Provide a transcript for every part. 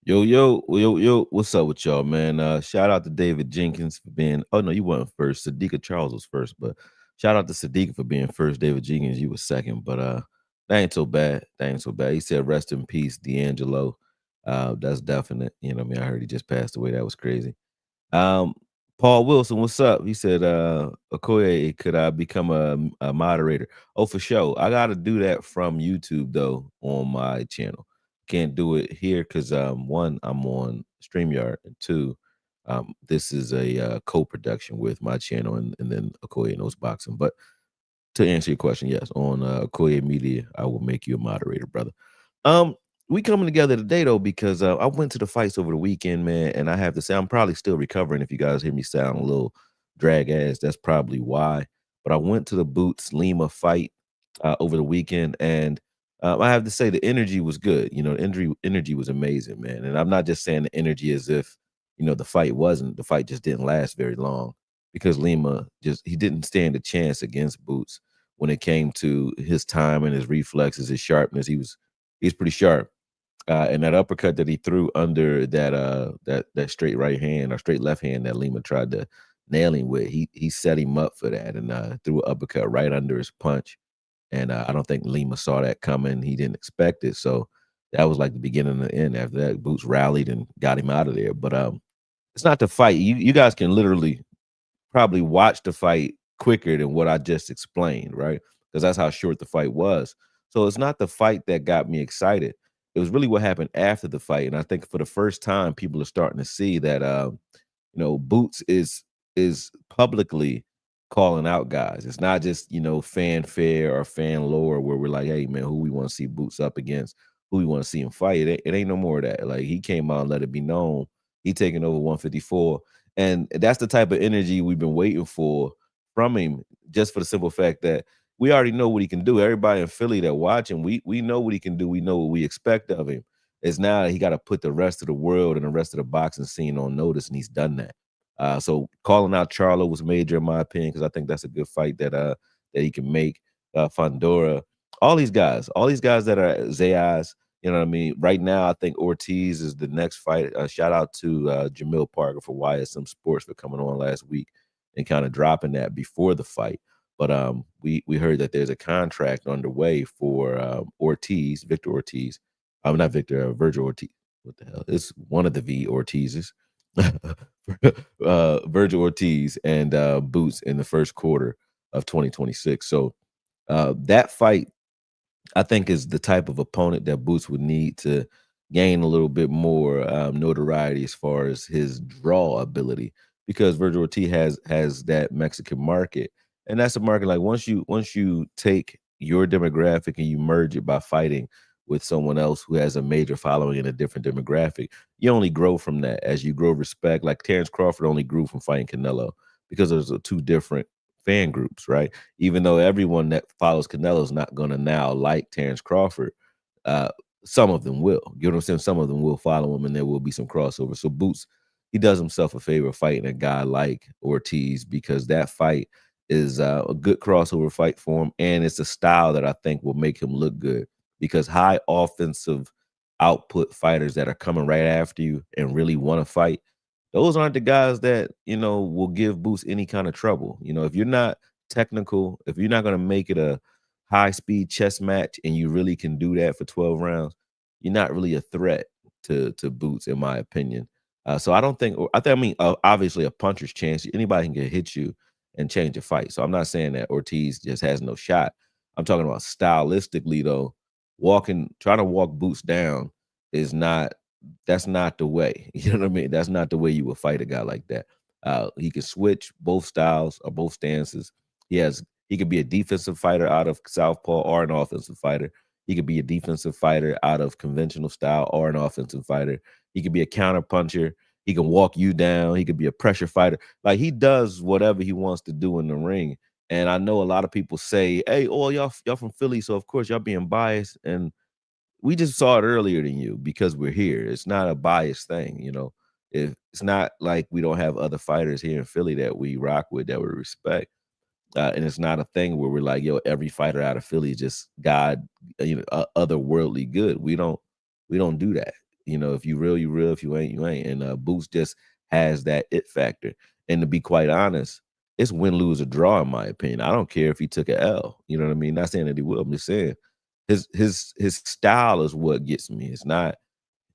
Yo, what's up with y'all, man? Shout out to David Jenkins for being oh no, you weren't first. Sadiqa Charles was first, but shout out to Sadiqa for being first. David Jenkins, you was second, but that ain't so bad. That ain't so bad. He said rest in peace, D'Angelo. That's definite. You know what I mean? I heard he just passed away. That was crazy. Um, Paul Wilson, what's up? He said, Okoye, could I become a moderator? Oh, for sure. I gotta do that from YouTube though on my channel. Can't do it here because one, I'm on StreamYard, and two, this is a co-production with my channel and then Okoye knows boxing. But to answer your question, yes, on Okoye Media, I will make you a moderator, brother. Um, we coming together today though because I went to the fights over the weekend, man, and I have to say I'm probably still recovering. If you guys hear me sound a little drag ass, that's probably why. But I went to the Boots Lima fight over the weekend, and I have to say the energy was good. You know, the energy was amazing, man. And I'm not just saying the energy as if the fight wasn't. The fight just didn't last very long because Lima just he didn't stand a chance against Boots when it came to his time and his reflexes, his sharpness. He's pretty sharp. And that uppercut that he threw under that straight right hand or straight left hand that Lima tried to nail him with, he set him up for that and threw an uppercut right under his punch. And I don't think Lima saw that coming. He didn't expect it. So that was like the beginning and the end. After that, Boots rallied and got him out of there. But it's not the fight. You guys can literally probably watch the fight quicker than what I just explained, right? Because that's how short the fight was. So it's not the fight that got me excited. It was really what happened after the fight. And I think for the first time, people are starting to see that Boots is publicly calling out guys. It's not just, fanfare or fan lore where we're like, hey man, who we want to see Boots up against, who we want to see him fight. It ain't no more of that. Like he came out and let it be known he taking over 154. And that's the type of energy we've been waiting for from him, just for the simple fact that we already know what he can do. Everybody in Philly that watch him, we know what he can do. We know what we expect of him. It's now he got to put the rest of the world and the rest of the boxing scene on notice, and he's done that. So calling out Charlo was major in my opinion because I think that's a good fight that he can make. Fondora, all these guys that are Zayas, you know what I mean? Right now, I think Ortiz is the next fight. Shout out to Jamil Parker for YSM Sports for coming on last week and kind of dropping that before the fight. But we heard that there's a contract underway for Ortiz, Victor Ortiz. I'm not Victor, Vergil Ortiz. What the hell? It's one of the V Ortizes. Vergil Ortiz and Boots in the first quarter of 2026. So that fight I think is the type of opponent that Boots would need to gain a little bit more notoriety as far as his draw ability, because Vergil Ortiz has that Mexican market, and that's a market like once you take your demographic and you merge it by fighting with someone else who has a major following in a different demographic, you only grow from that as you grow respect. Like Terence Crawford only grew from fighting Canelo because there's two different fan groups, right? Even though everyone that follows Canelo is not going to now like Terence Crawford, uh, some of them will. You know what I'm saying? Some of them will follow him, and there will be some crossover. So Boots, he does himself a favor fighting a guy like Ortiz because that fight is a good crossover fight for him, and it's a style that I think will make him look good because high offensive output fighters that are coming right after you and really want to fight, those aren't the guys that will give Boots any kind of trouble. If you're not technical, if you're not going to make it a high speed chess match and you really can do that for 12 rounds, you're not really a threat to Boots, in my opinion. So I don't think I mean obviously a puncher's chance. Anybody can get hit you and change a fight. So I'm not saying that Ortiz just has no shot. I'm talking about stylistically though. Trying to walk Boots down is not that's not the way. You know what I mean? That's not the way you would fight a guy like that. He can switch both styles or both stances. He could be a defensive fighter out of southpaw or an offensive fighter. He could be a defensive fighter out of conventional style or an offensive fighter. He could be a counter puncher. He can walk you down. He could be a pressure fighter. Like he does whatever he wants to do in the ring. And I know a lot of people say, "Hey, oh y'all from Philly, so of course y'all being biased." And we just saw it earlier than you because we're here. It's not a biased thing. It's not like we don't have other fighters here in Philly that we rock with that we respect. And it's not a thing where we're like, yo, every fighter out of Philly is just God, otherworldly good. We don't do that. If you real, you real. If you ain't, you ain't. And Boots just has that it factor. And to be quite honest, it's win, lose, or draw, in my opinion. I don't care if he took a L. You know what I mean? Not saying that he will. I'm just saying his style is what gets me. It's not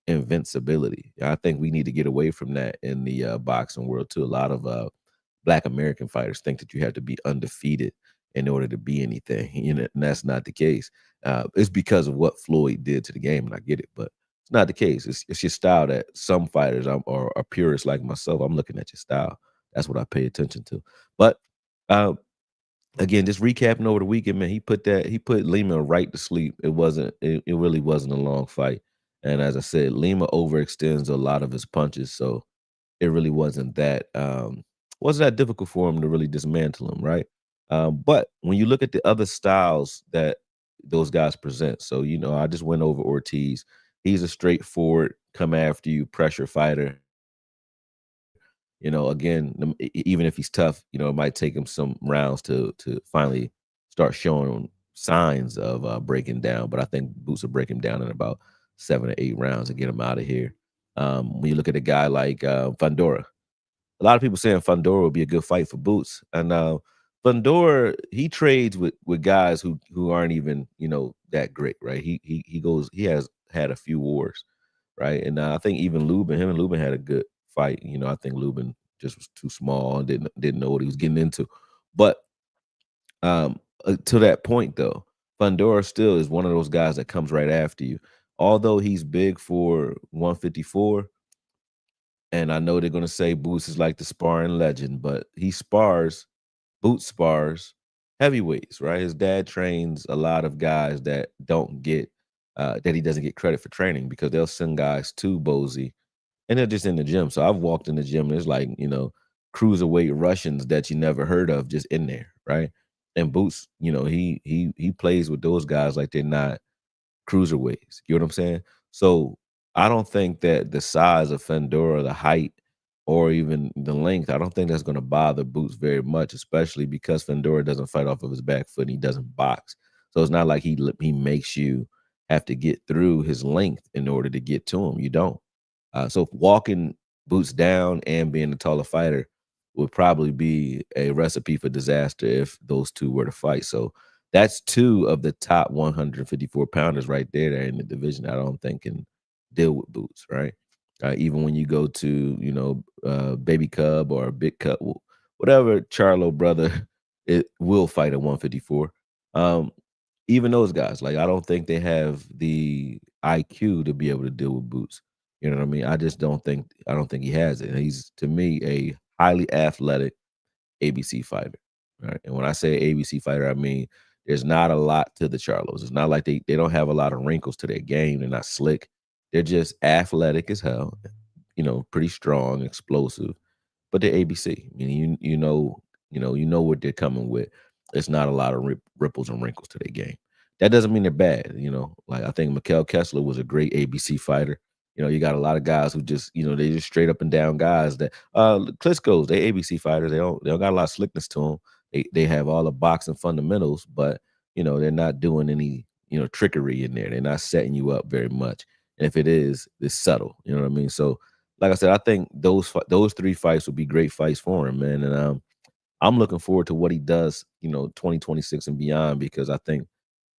invincibility. I think we need to get away from that in the boxing world too. A lot of Black American fighters think that you have to be undefeated in order to be anything. And that's not the case. It's because of what Floyd did to the game, and I get it, but it's not the case. It's your style that some fighters are purists like myself. I'm looking at your style. That's what I pay attention to. But uh, again, just recapping over the weekend, man, he put Lima right to sleep. It really wasn't a long fight. And as I said, Lima overextends a lot of his punches, so it really wasn't that difficult for him to really dismantle him, right? But when you look at the other styles that those guys present, so I just went over Ortiz. He's a straightforward, come after you pressure fighter. Again, even if he's tough, it might take him some rounds to finally start showing signs of breaking down. But I think Boots will break him down in about 7 or 8 rounds and get him out of here. When you look at a guy like Fundora, a lot of people saying Fundora would be a good fight for Boots, and Fundora, he trades with guys who aren't even that great, right? He has had a few wars, right? And I think even him and Lubin had a good fight. I think Lubin just was too small and didn't know what he was getting into. But to that point though, Fundora still is one of those guys that comes right after you. Although he's big for 154, and I know they're gonna say Boots is like the sparring legend, but Boots spars heavyweights, right? His dad trains a lot of guys that he doesn't get credit for training because they'll send guys to Bozy and they're just in the gym. So I've walked in the gym and there's like, cruiserweight Russians that you never heard of just in there, right? And Boots, he plays with those guys like they're not cruiserweights. You know what I'm saying? So I don't think that the size of Fendora, the height, or even the length, I don't think that's going to bother Boots very much, especially because Fendora doesn't fight off of his back foot and he doesn't box. So it's not like he makes you have to get through his length in order to get to him. You don't. So walking Boots down and being a taller fighter would probably be a recipe for disaster if those two were to fight. So that's two of the top 154 pounders right there that are in the division. I don't think can deal with Boots, right? Even when you go to Baby Cub or Big Cub, whatever Charlo brother, it will fight at 154. Um, Even those guys, like I don't think they have the IQ to be able to deal with Boots. You know what I mean? I don't think he has it. He's to me a highly athletic ABC fighter, right? And when I say ABC fighter, I mean there's not a lot to the Charlos. It's not like they don't have a lot of wrinkles to their game. They're not slick. They're just athletic as hell, pretty strong, explosive, but they're ABC. I mean, you know what they're coming with. It's not a lot of ripples and wrinkles to their game. That doesn't mean they're bad. Like I think Mikhail Kessler was a great ABC fighter. You got a lot of guys who just, they just straight up and down guys that Klitschko's, they ABC fighters. They don't got a lot of slickness to them. They have all the boxing fundamentals, but they're not doing any, trickery in there. They're not setting you up very much. And if it is, it's subtle. You know what I mean? So like I said, I think those three fights will be great fights for him, man. And I'm looking forward to what he does, 2026 and beyond, because I think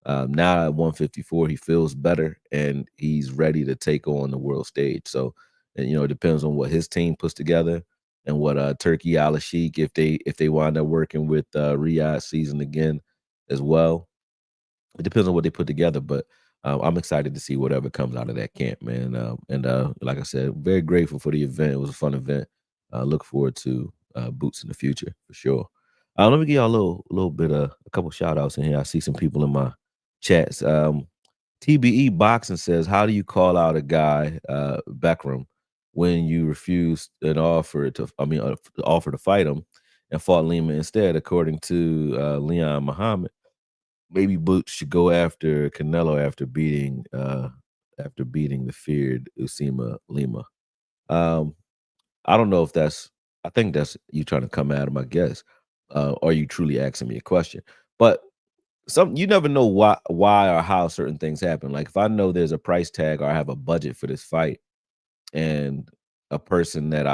now at 154 he feels better and he's ready to take on the world stage. So, and it depends on what his team puts together and what Turkey Al Sheikh, if they wind up working with Riyadh season again as well. It depends on what they put together, but I'm excited to see whatever comes out of that camp, man. And like I said, very grateful for the event. It was a fun event. Look forward to Boots in the future for sure. Let me give y'all a little bit of a couple shout outs in here. I see some people in my chats. TBE Boxing says, "How do you call out a guy, Beckram, when you refuse an offer to? I mean, the offer to fight him, and fought Lima instead?" According to Leon Muhammad, maybe Boots should go after Canelo after beating the feared Usima Lima. Um, I don't know if that's. I think that's you trying to come at him, I guess. Are you truly asking me a question? But some you never know why or how certain things happen. Like if I know there's a price tag or I have a budget for this fight, and a person that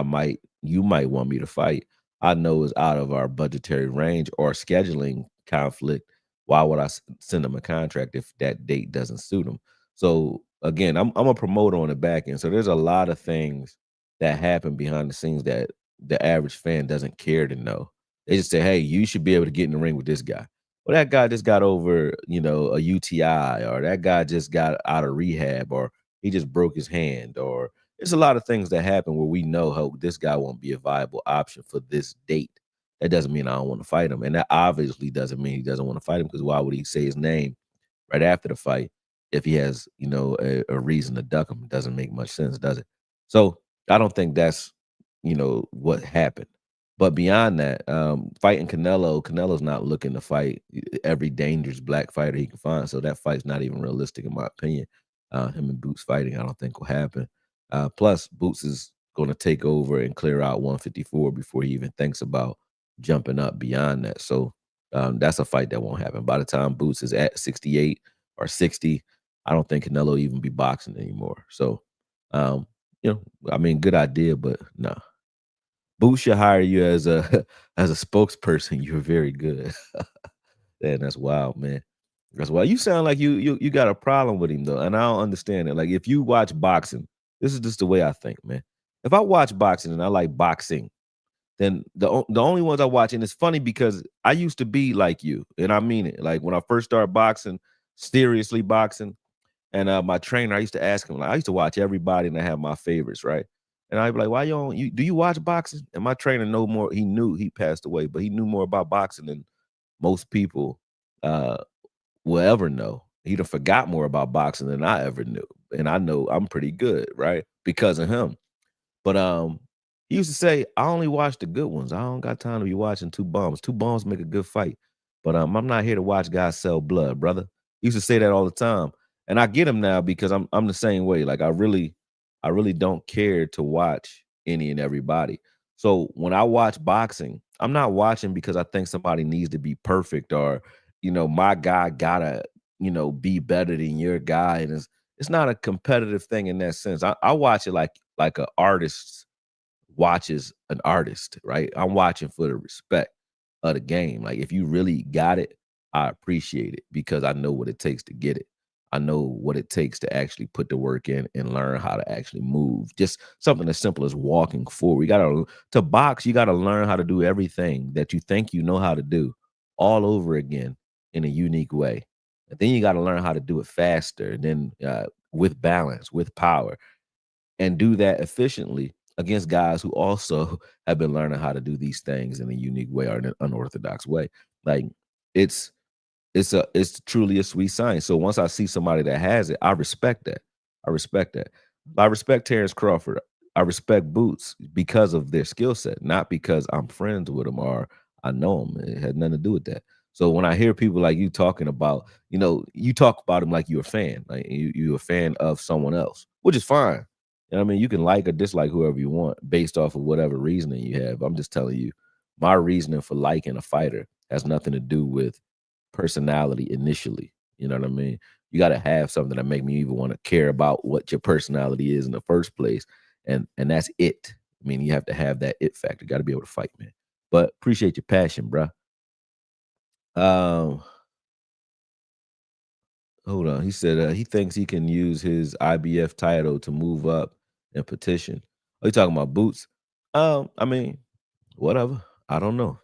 you might want me to fight, I know is out of our budgetary range or scheduling conflict, why would I send them a contract if that date doesn't suit them? So again, I'm a promoter on the back end. So there's a lot of things that happen behind the scenes that the average fan doesn't care to know. They just say, hey, you should be able to get in the ring with this guy. Well, that guy just got over, a UTI, or that guy just got out of rehab, or he just broke his hand, or there's a lot of things that happen where we know how this guy won't be a viable option for this date. That doesn't mean I don't want to fight him. And that obviously doesn't mean he doesn't want to fight him, because why would he say his name right after the fight if he has, a reason to duck him? It doesn't make much sense, does it? So I don't think that's, what happened. But beyond that, fighting Canelo's not looking to fight every dangerous black fighter he can find. So that fight's not even realistic, in my opinion. Him and Boots fighting, I don't think will happen. Plus, Boots is going to take over and clear out 154 before he even thinks about jumping up beyond that. So that's a fight that won't happen. By the time Boots is at 68 or 60, I don't think Canelo even be boxing anymore. So, I mean, good idea, but no. Boots should hire you as a as a spokesperson. You're very good. Man, that's wild, man. That's why you sound like you got a problem with him though, and I don't understand it. Like if you watch boxing, this is just the way I think, man. If I watch boxing and I like boxing, then the only ones I watch, and it's funny because I used to be like you, and I mean it. Like when I first started boxing, seriously boxing, and my trainer, I used to ask him, like, I used to watch everybody and I have my favorites, right? And I'd be like, why you don't you do you watch boxing? And my trainer know more, he knew he passed away, but he knew more about boxing than most people uh will ever know. He'd have forgot more about boxing than I ever knew. And I know I'm pretty good, right? Because of him. But he used to say, I only watch the good ones. I don't got time to be watching two bombs. Two bombs make a good fight. But I'm not here to watch guys sell blood, brother. He used to say that all the time. And I get him now because I'm the same way. Like I really don't care to watch any and everybody. So when I watch boxing, I'm not watching because I think somebody needs to be perfect, or my guy gotta, be better than your guy. And it's not a competitive thing in that sense. I watch it like an artist watches an artist, right? I'm watching for the respect of the game. Like if you really got it, I appreciate it because I know what it takes to get it. I know what it takes to actually put the work in and learn how to actually move. Just something as simple as walking forward. You gotta to box, you gotta learn how to do everything that you think you know how to do all over again in a unique way. And then you gotta learn how to do it faster, and then with balance, with power, and do that efficiently against guys who also have been learning how to do these things in a unique way or in an unorthodox way. Like it's it's truly a sweet science. So once I see somebody that has it, I respect that. I respect that. I respect Terence Crawford. I respect Boots because of their skill set, not because I'm friends with them or I know them. It had nothing to do with that. So when I hear people like you talking about, you talk about them like you're a fan, like you're a fan of someone else, which is fine. You know what I mean? You can like or dislike whoever you want based off of whatever reasoning you have. I'm just telling you, my reasoning for liking a fighter has nothing to do with personality initially. You know what I mean? You got to have something that make me even want to care about what your personality is in the first place, and that's it. I mean, you have to have that it factor. Got to be able to fight, man. But appreciate your passion, bruh. Um, Hold on. He said he thinks he can use his IBF title to move up and petition. Are you talking about Boots? I mean, whatever. I don't know.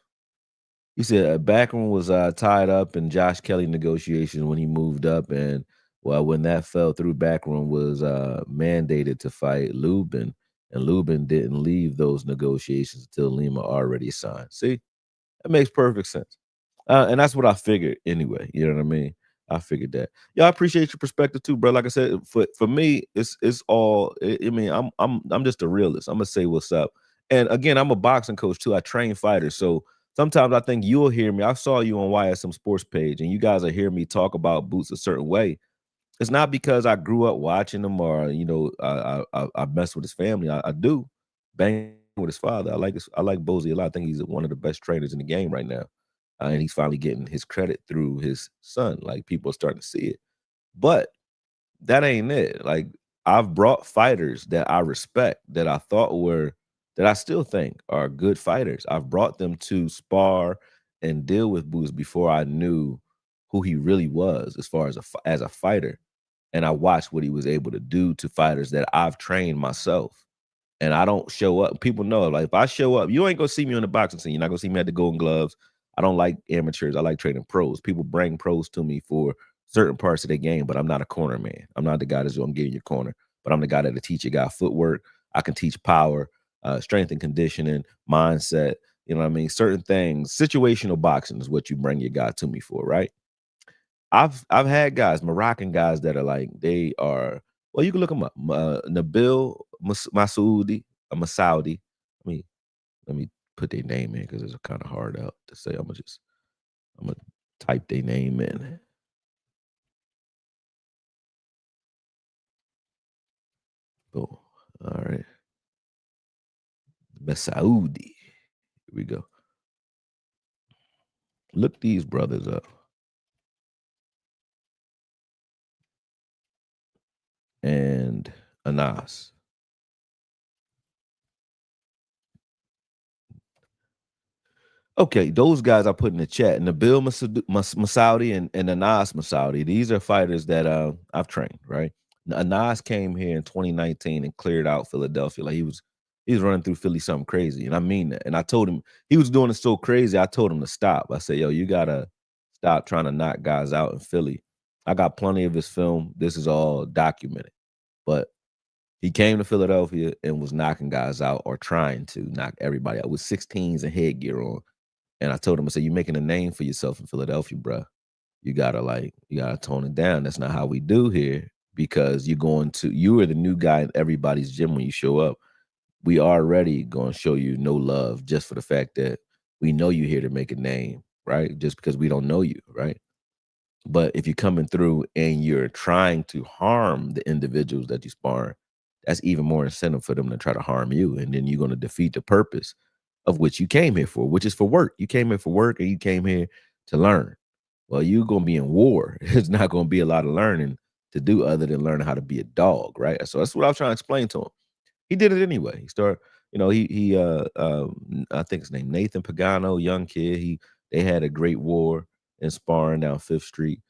He said Backroom was tied up in Josh Kelly negotiations when he moved up, and well, when that fell through, Backroom was mandated to fight Lubin, and Lubin didn't leave those negotiations until Lima already signed. See, that makes perfect sense. And that's what I figured anyway. You know what I mean? I figured that. Yeah, I appreciate your perspective too, bro. Like I said, for me, it's all. I mean, I'm just a realist. I'm gonna say what's up. And again, I'm a boxing coach too. I train fighters, so sometimes I think you'll hear me. I saw you on YSM Sports page, and you guys will hear me talk about Boots a certain way. It's not because I grew up watching him, or I mess with his family. I do bang with his father. I like Bozy a lot. I think he's one of the best trainers in the game right now. and he's finally getting his credit through his son. Like people are starting to see it, but that ain't it. Like I've brought fighters that I respect that I thought were that I still think are good fighters. I've brought them to spar and deal with Boots before I knew who he really was as far as as a fighter, and I watched what he was able to do to fighters that I've trained myself. And I don't show up. People know, like, if I show up, you ain't gonna see me on the boxing scene. You're not gonna see me at the Golden Gloves. I don't like amateurs. I like training pros. People bring pros to me for certain parts of the game, but I'm not a corner man. I'm not the guy that's gonna get in your corner, but I'm the guy that'll teach a guy footwork. I can teach power, strength and conditioning, mindset. You know what I mean? Certain things. Situational boxing is what you bring your guy to me for, right? I've had guys, Moroccan guys that are like they are. Well, you can look them up. Nabil Masoudi, Masoudi. Let me let me put their name in because it's kind of hard out to say. I'm gonna type their name in. Boom. All right, Masoudi. Here we go. Look these brothers up. And Anas. Okay, those guys I put in the chat. Nabil Masoudi and Anas Masoudi. These are fighters that I've trained, right? Anas came here in 2019 and cleared out Philadelphia. Like he was running through Philly something crazy. And I mean that. And I told him he was doing it so crazy. I told him to stop. I said, yo, you gotta stop trying to knock guys out in Philly. I got plenty of his film. This is all documented. But he came to Philadelphia and was knocking guys out or trying to knock everybody out with 16s and headgear on. And I told him, I said, "You're making a name for yourself in Philadelphia, bruh. You gotta tone it down. That's not how we do here because you are the new guy in everybody's gym when you show up. We already gonna show you no love just for the fact that we know you here to make a name, right? Just because we don't know you, right? But if you're coming through and you're trying to harm the individuals that you spar, that's even more incentive for them to try to harm you. And then you're going to defeat the purpose of which you came here for, which is for work. You came here for work and you came here to learn. Well, you're going to be in war. It's not going to be a lot of learning to do other than learning how to be a dog, right? So that's what I was trying to explain to him. He did it anyway. He started, I think his name Nathan Pagano, young kid. They had a great war in sparring down Fifth Street.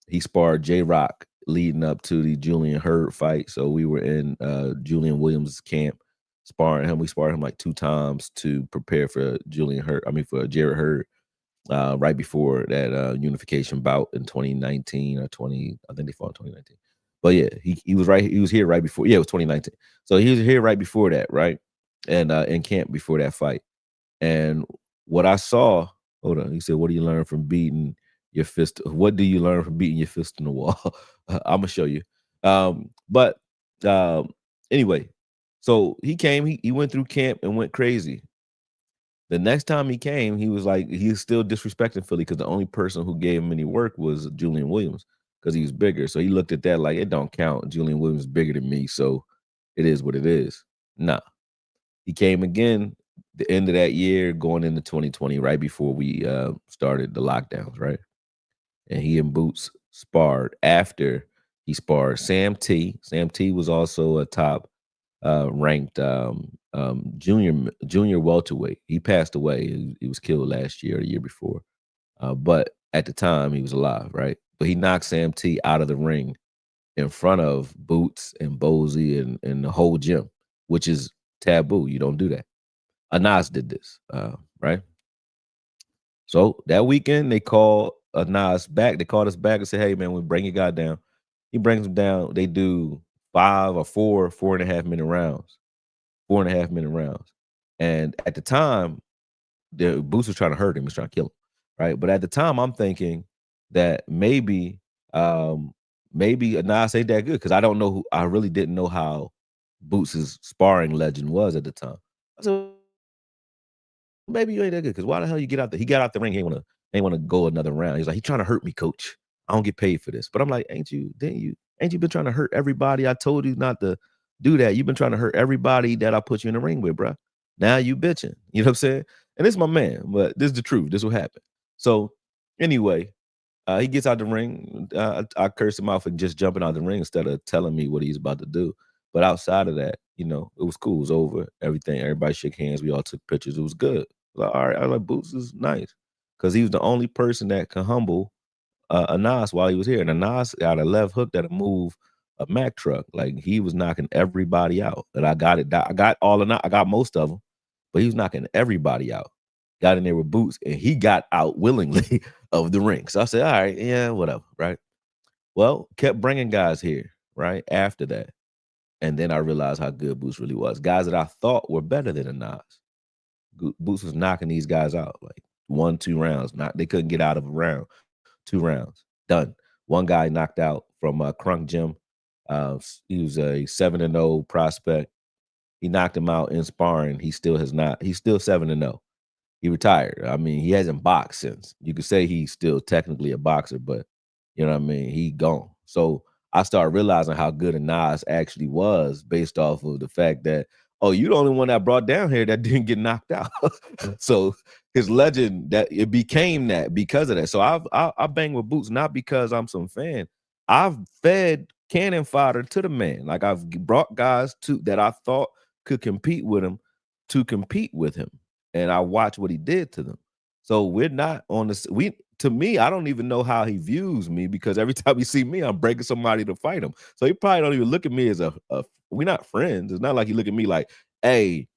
He sparred J Rock leading up to the Julian Hurd fight. So we were in Julian Williams' camp sparring him. We sparred him like 2 times to prepare for for Jared Hurd right before that unification bout in 2019 or 20. I think they fought in 2019. But yeah, he was right. He was here right before. Yeah, it was 2019. So he was here right before that, right? And in camp before that fight. And what I saw, hold on, he said, "What do you learn from beating your fist? What do you learn from beating your fist in the wall?" I'm gonna show you. But anyway, so he came. He went through camp and went crazy. The next time he came, he was like, he was still disrespecting Philly because the only person who gave him any work was Julian Williams because he was bigger. So he looked at that like it don't count. Julian Williams is bigger than me, so it is what it is. Nah, he came again the end of that year, going into 2020, right before we started the lockdowns, right? And he and Boots sparred after he sparred Sam T. Sam T was also a top ranked junior welterweight. He passed away. He was killed last year or the year before. But at the time, he was alive, right? But he knocked Sam T out of the ring in front of Boots and Bozy and the whole gym, which is taboo. You don't do that. Anas did this, right? So that weekend, they called Anas back. They called us back and said, "Hey, man, we bring your guy down." He brings him down. They do 4.5 minute rounds. 4.5 minute rounds. And at the time, the Boots was trying to hurt him, was trying to kill him, right? But at the time, I'm thinking that maybe Anas ain't that good because I don't know who. I really didn't know how Boots's sparring legend was at the time. I said, maybe you ain't that good because why the hell you get out there? He got out the ring. He ain't want to go another round. He's like, he's trying to hurt me, coach. I don't get paid for this. But I'm like, ain't you been trying to hurt everybody? I told you not to do that. You've been trying to hurt everybody that I put you in the ring with, bro. Now you bitching. You know what I'm saying? And this is my man, but this is the truth. This will happen. So anyway, he gets out the ring. I cursed him out for just jumping out the ring instead of telling me what he's about to do. But outside of that, it was cool. It was over. Everything. Everybody shook hands. We all took pictures. It was good. Like, all right. I was like, Boots is nice because he was the only person that can humble Anas while he was here. And Anas got a left hook that'll move a Mack truck. Like he was knocking everybody out. And I got it. I got all of I got most of them, but he was knocking everybody out. Got in there with Boots, and he got out willingly of the ring. So I said, all right, yeah, whatever, right? Well, kept bringing guys here, right, after that. And then I realized how good Boots really was. Guys that I thought were better than Anas. Boots was knocking these guys out, like 1-2 rounds. They couldn't get out of a round. 2 rounds, done. One guy knocked out from Crunk Gym. He was a 7-0 prospect. He knocked him out in sparring. He still has not. He's still 7-0. He retired. I mean, he hasn't boxed since. You could say he's still technically a boxer, but you know what I mean? He gone. So I started realizing how good Nas actually was based off of the fact that, oh, you the only one that brought down here that didn't get knocked out. So his legend, that it became that because of that. So I bang with Boots not because I'm some fan. I've fed cannon fodder to the man. Like I've brought guys that I thought could compete with him to compete with him. And I watched what he did to them. So we're not on the to me, I don't even know how he views me because every time he see me, I'm breaking somebody to fight him. So he probably don't even look at me as we're not friends. It's not like he look at me like, hey,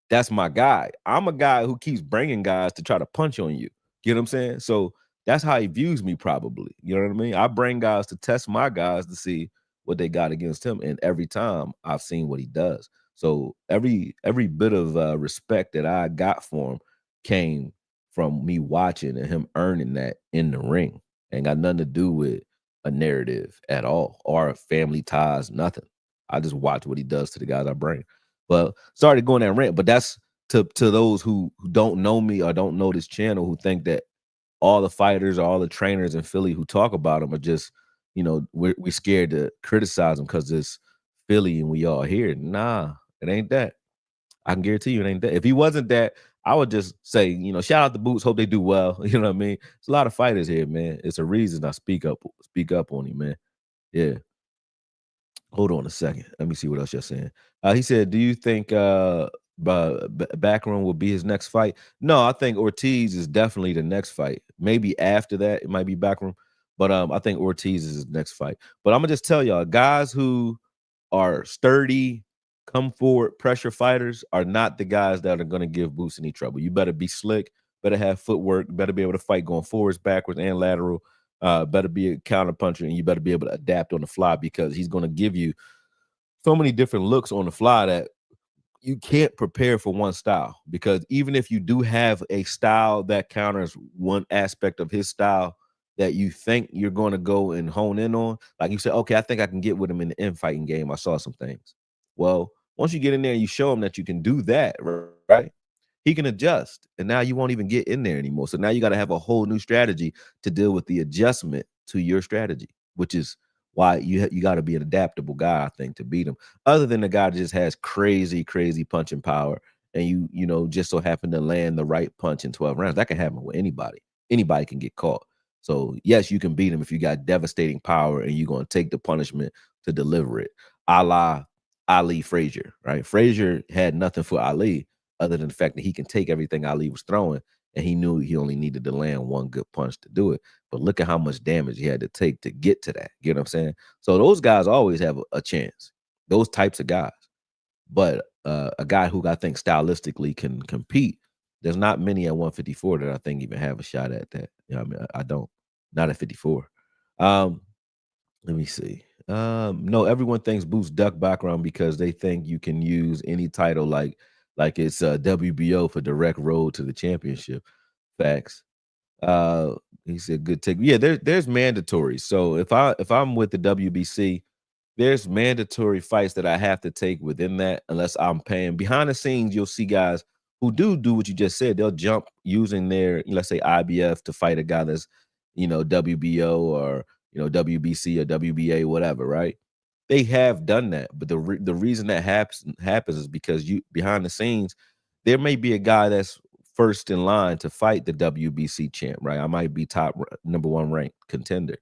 that's my guy. I'm a guy who keeps bringing guys to try to punch on you. You know what I'm saying? So that's how he views me probably. You know what I mean? I bring guys to test my guys to see what they got against him. And every time I've seen what he does. So every bit of respect that I got for him came from me watching and him earning that in the ring. And got nothing to do with a narrative at all or family ties, nothing. I just watch what he does to the guys I bring. But sorry to go on that rant, but that's to those who don't know me or don't know this channel, who think that all the fighters or all the trainers in Philly who talk about him are just, we're scared to criticize him because it's Philly and we all here. Nah, it ain't that. I can guarantee you it ain't that. If he wasn't that, I would just say, shout out to Boots, hope they do well. You know what I mean? It's a lot of fighters here, man. It's a reason I speak up on him, man. Yeah. Hold on a second. Let me see what else you're saying. He said, do you think Backroom will be his next fight? No, I think Ortiz is definitely the next fight. Maybe after that, it might be Backroom. But I think Ortiz is his next fight. But I'm going to just tell y'all, guys who are sturdy, come forward, pressure fighters are not the guys that are going to give Boots any trouble. You better be slick, better have footwork, better be able to fight going forwards, backwards, and lateral. Better be a counter puncher, and you better be able to adapt on the fly because he's going to give you so many different looks on the fly that you can't prepare for one style. Because even if you do have a style that counters one aspect of his style that you think you're going to go and hone in on, like you said, okay, I think I can get with him in the infighting game. I saw some things. Well, once you get in there and you show him that you can do that, right? He can adjust, and now you won't even get in there anymore. So now you got to have a whole new strategy to deal with the adjustment to your strategy, which is why you got to be an adaptable guy, I think, to beat him. Other than the guy that just has crazy punching power, and you just so happen to land the right punch in 12 rounds. That can happen with anybody. Anybody can get caught. So yes, you can beat him if you got devastating power and you're going to take the punishment to deliver it, a la Ali Frazier, right? Frazier had nothing for Ali other than the fact that he can take everything Ali was throwing, and he knew he only needed to land one good punch to do it. But look at how much damage he had to take to get to that. You know what I'm saying? So those guys always have a chance, those types of guys. But a guy who I think stylistically can compete, there's not many at 154 that I think even have a shot at that. You know what I mean? I don't. Not at 54. Let me see. No, everyone thinks Boots duck background because they think you can use any title like it's WBO for direct road to the championship. Facts. He said good take. Yeah, there's mandatory. So if I'm with the WBC, there's mandatory fights that I have to take within that unless I'm paying. Behind the scenes, you'll see guys who do what you just said. They'll jump using their, let's say, IBF to fight a guy that's, WBO or, WBC or WBA, whatever, right? They have done that. But the reason that happens is because you behind the scenes, there may be a guy that's first in line to fight the WBC champ, right? I might be number one ranked contender.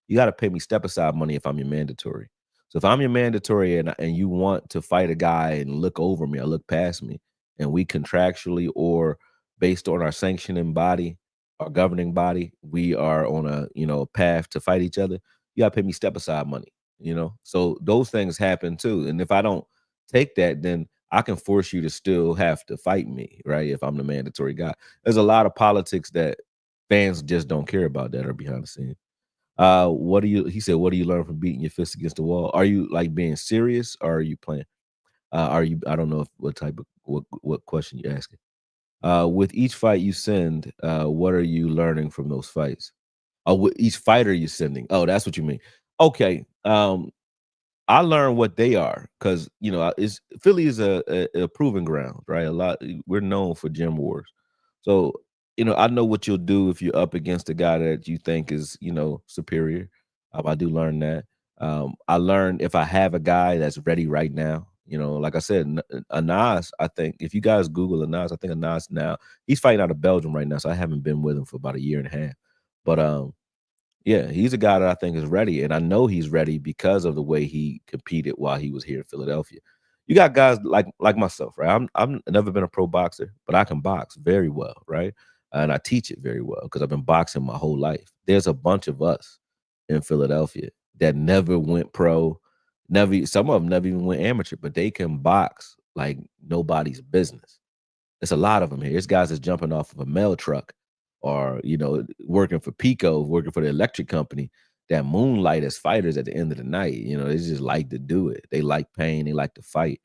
You got to pay me step aside money if I'm your mandatory. So if I'm your mandatory and you want to fight a guy and look over me or look past me, and we contractually or based on our sanctioning body, our governing body, we are on a path to fight each other. You got to pay me step aside money. So those things happen too. And if I don't take that, then I can force you to still have to fight me, right? If I'm the mandatory guy, there's a lot of politics that fans just don't care about that are behind the scenes. What do you he said, "What do you learn from beating your fist against the wall?" Are you, like, being serious or are you playing? Are you I don't know if what type of what question you're asking. With each fight you send, what are you learning from those fights? Oh, with each fighter you're sending. Oh, that's what you mean. Okay. I learn what they are because it's Philly is a proving ground, right? We're known for gym wars, so I know what you'll do if you're up against a guy that you think is superior. I do learn that. I learned if I have a guy that's ready right now. Like I said, Anas. I think if you guys Google Anas, I think Anas now he's fighting out of Belgium right now. So I haven't been with him for about a year and a half, but yeah, he's a guy that I think is ready, and I know he's ready because of the way he competed while he was here in Philadelphia. You got guys like myself, right? I'm never been a pro boxer, but I can box very well, right? And I teach it very well because I've been boxing my whole life. There's a bunch of us in Philadelphia that never went pro, some of them never even went amateur, but they can box like nobody's business. There's a lot of them here. There's guys that's jumping off of a mail truck or, working for Pico, working for the electric company that moonlight as fighters at the end of the night. They just like to do it. They like pain. They like to fight.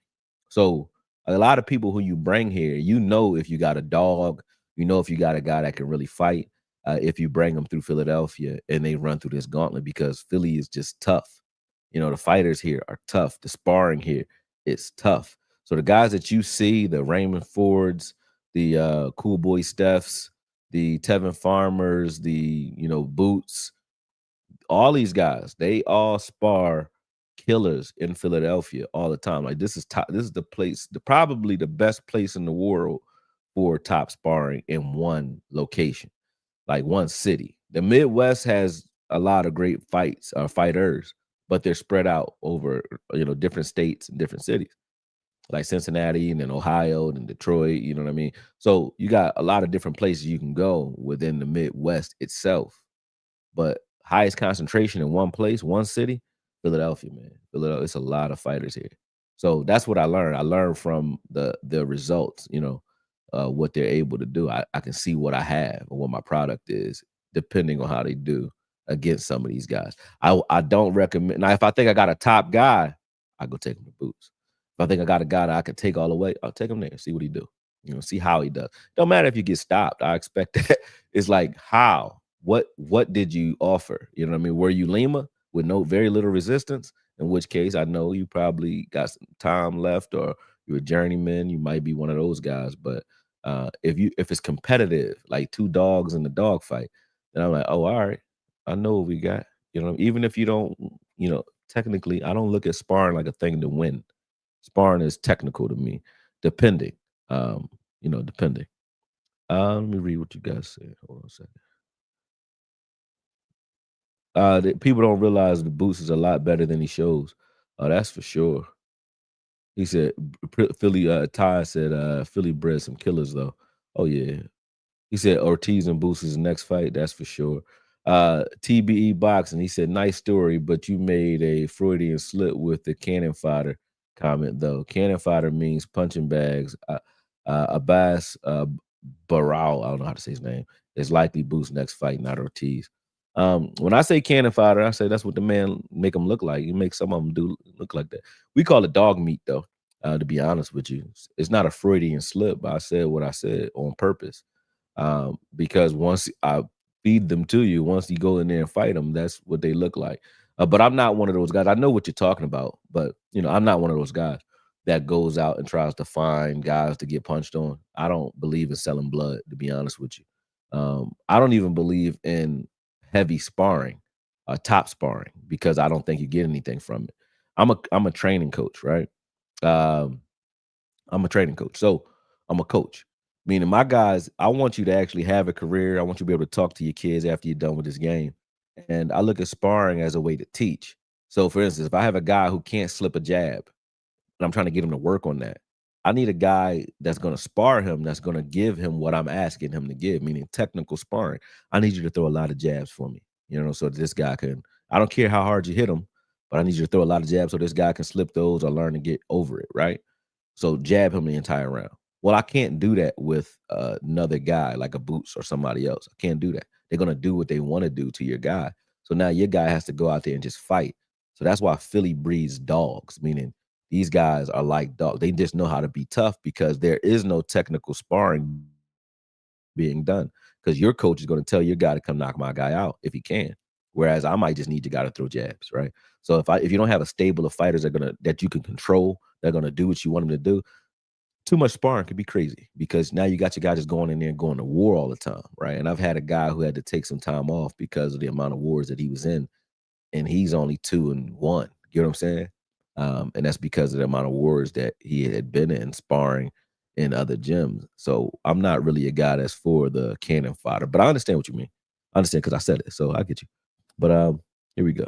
So a lot of people who you bring here, if you got a dog, if you got a guy that can really fight, if you bring them through Philadelphia and they run through this gauntlet because Philly is just tough. The fighters here are tough. The sparring here is tough. So the guys that you see, the Raymond Fords, the Cool Boy Stephs, the Tevin Farmers, the Boots, all these guys, they all spar killers in Philadelphia all the time. Like this is top. This is the place, probably the best place in the world for top sparring in one location, like one city. The Midwest has a lot of great fighters, but they're spread out over different states and different cities like Cincinnati and then Ohio and Detroit, you know what I mean? So you got a lot of different places you can go within the Midwest itself. But highest concentration in one place, one city, Philadelphia, man. Philadelphia, it's a lot of fighters here. So that's what I learned. I learned from the results, what they're able to do. I can see what I have and what my product is, depending on how they do against some of these guys. I don't recommend now if I think I got a top guy, I go take him to Boots. If I think I got a guy that I can take all the way, I'll take him there, see what he do. See how he does. Don't matter if you get stopped. I expect that. It's like how? What did you offer? You know what I mean? Were you Lima with no very little resistance? In which case, I know you probably got some time left, or you're a journeyman. You might be one of those guys. But if it's competitive, like two dogs in the dog fight, then I'm like, oh, all right, I know what we got. Even if you don't, technically, I don't look at sparring like a thing to win. Sparring is technical to me, depending. Depending. Let me read what you guys said. Hold on a second. That people don't realize the Boots is a lot better than he shows. That's for sure. He said Philly. Ty said Philly bred some killers though. Oh yeah. He said Ortiz and Boots is the next fight. That's for sure. TBE boxing. He said nice story, but you made a Freudian slip with the cannon fodder comment though. Cannon fodder means punching bags. Abbas Barral. I don't know how to say his name. Is likely Boots' next fight, not Ortiz. When I say cannon fodder, I say that's what the man make them look like. You make some of them do look like that. We call it dog meat, though. To be honest with you, it's not a Freudian slip. But I said what I said on purpose, because once I feed them to you, once you go in there and fight them, that's what they look like. But I'm not one of those guys. I know what you're talking about, but I'm not one of those guys that goes out and tries to find guys to get punched on. I don't believe in selling blood, to be honest with you. I don't even believe in heavy sparring, top sparring, because I don't think you get anything from it. I'm a training coach, right? Um, I'm a training coach, so I'm a coach. Meaning my guys, I want you to actually have a career. I want you to be able to talk to your kids after you're done with this game. And I look at sparring as a way to teach. So for instance, if I have a guy who can't slip a jab and I'm trying to get him to work on that, I need a guy that's going to spar him, that's going to give him what I'm asking him to give, meaning technical sparring. I need you to throw a lot of jabs for me, so this guy can, I don't care how hard you hit him, but I need you to throw a lot of jabs so this guy can slip those or learn to get over it, right? So jab him the entire round. Well, I can't do that with another guy like a Boots or somebody else. I can't do that. They're gonna do what they want to do to your guy. So now your guy has to go out there and just fight. So that's why Philly breeds dogs, meaning these guys are like dogs. They just know how to be tough because there is no technical sparring being done. Because your coach is going to tell your guy to come knock my guy out if he can. Whereas I might just need your guy to throw jabs, right? So if you don't have a stable of fighters that you can control, they're gonna do what you want them to do. Too much sparring could be crazy because now you got your guy just going in there and going to war all the time, right? And I've had a guy who had to take some time off because of the amount of wars that he was in, and he's only 2-1. You know what I'm saying? And that's because of the amount of wars that he had been in sparring in other gyms. So I'm not really a guy that's for the cannon fodder, but I understand what you mean. I understand because I said it, so I get you. But here we go.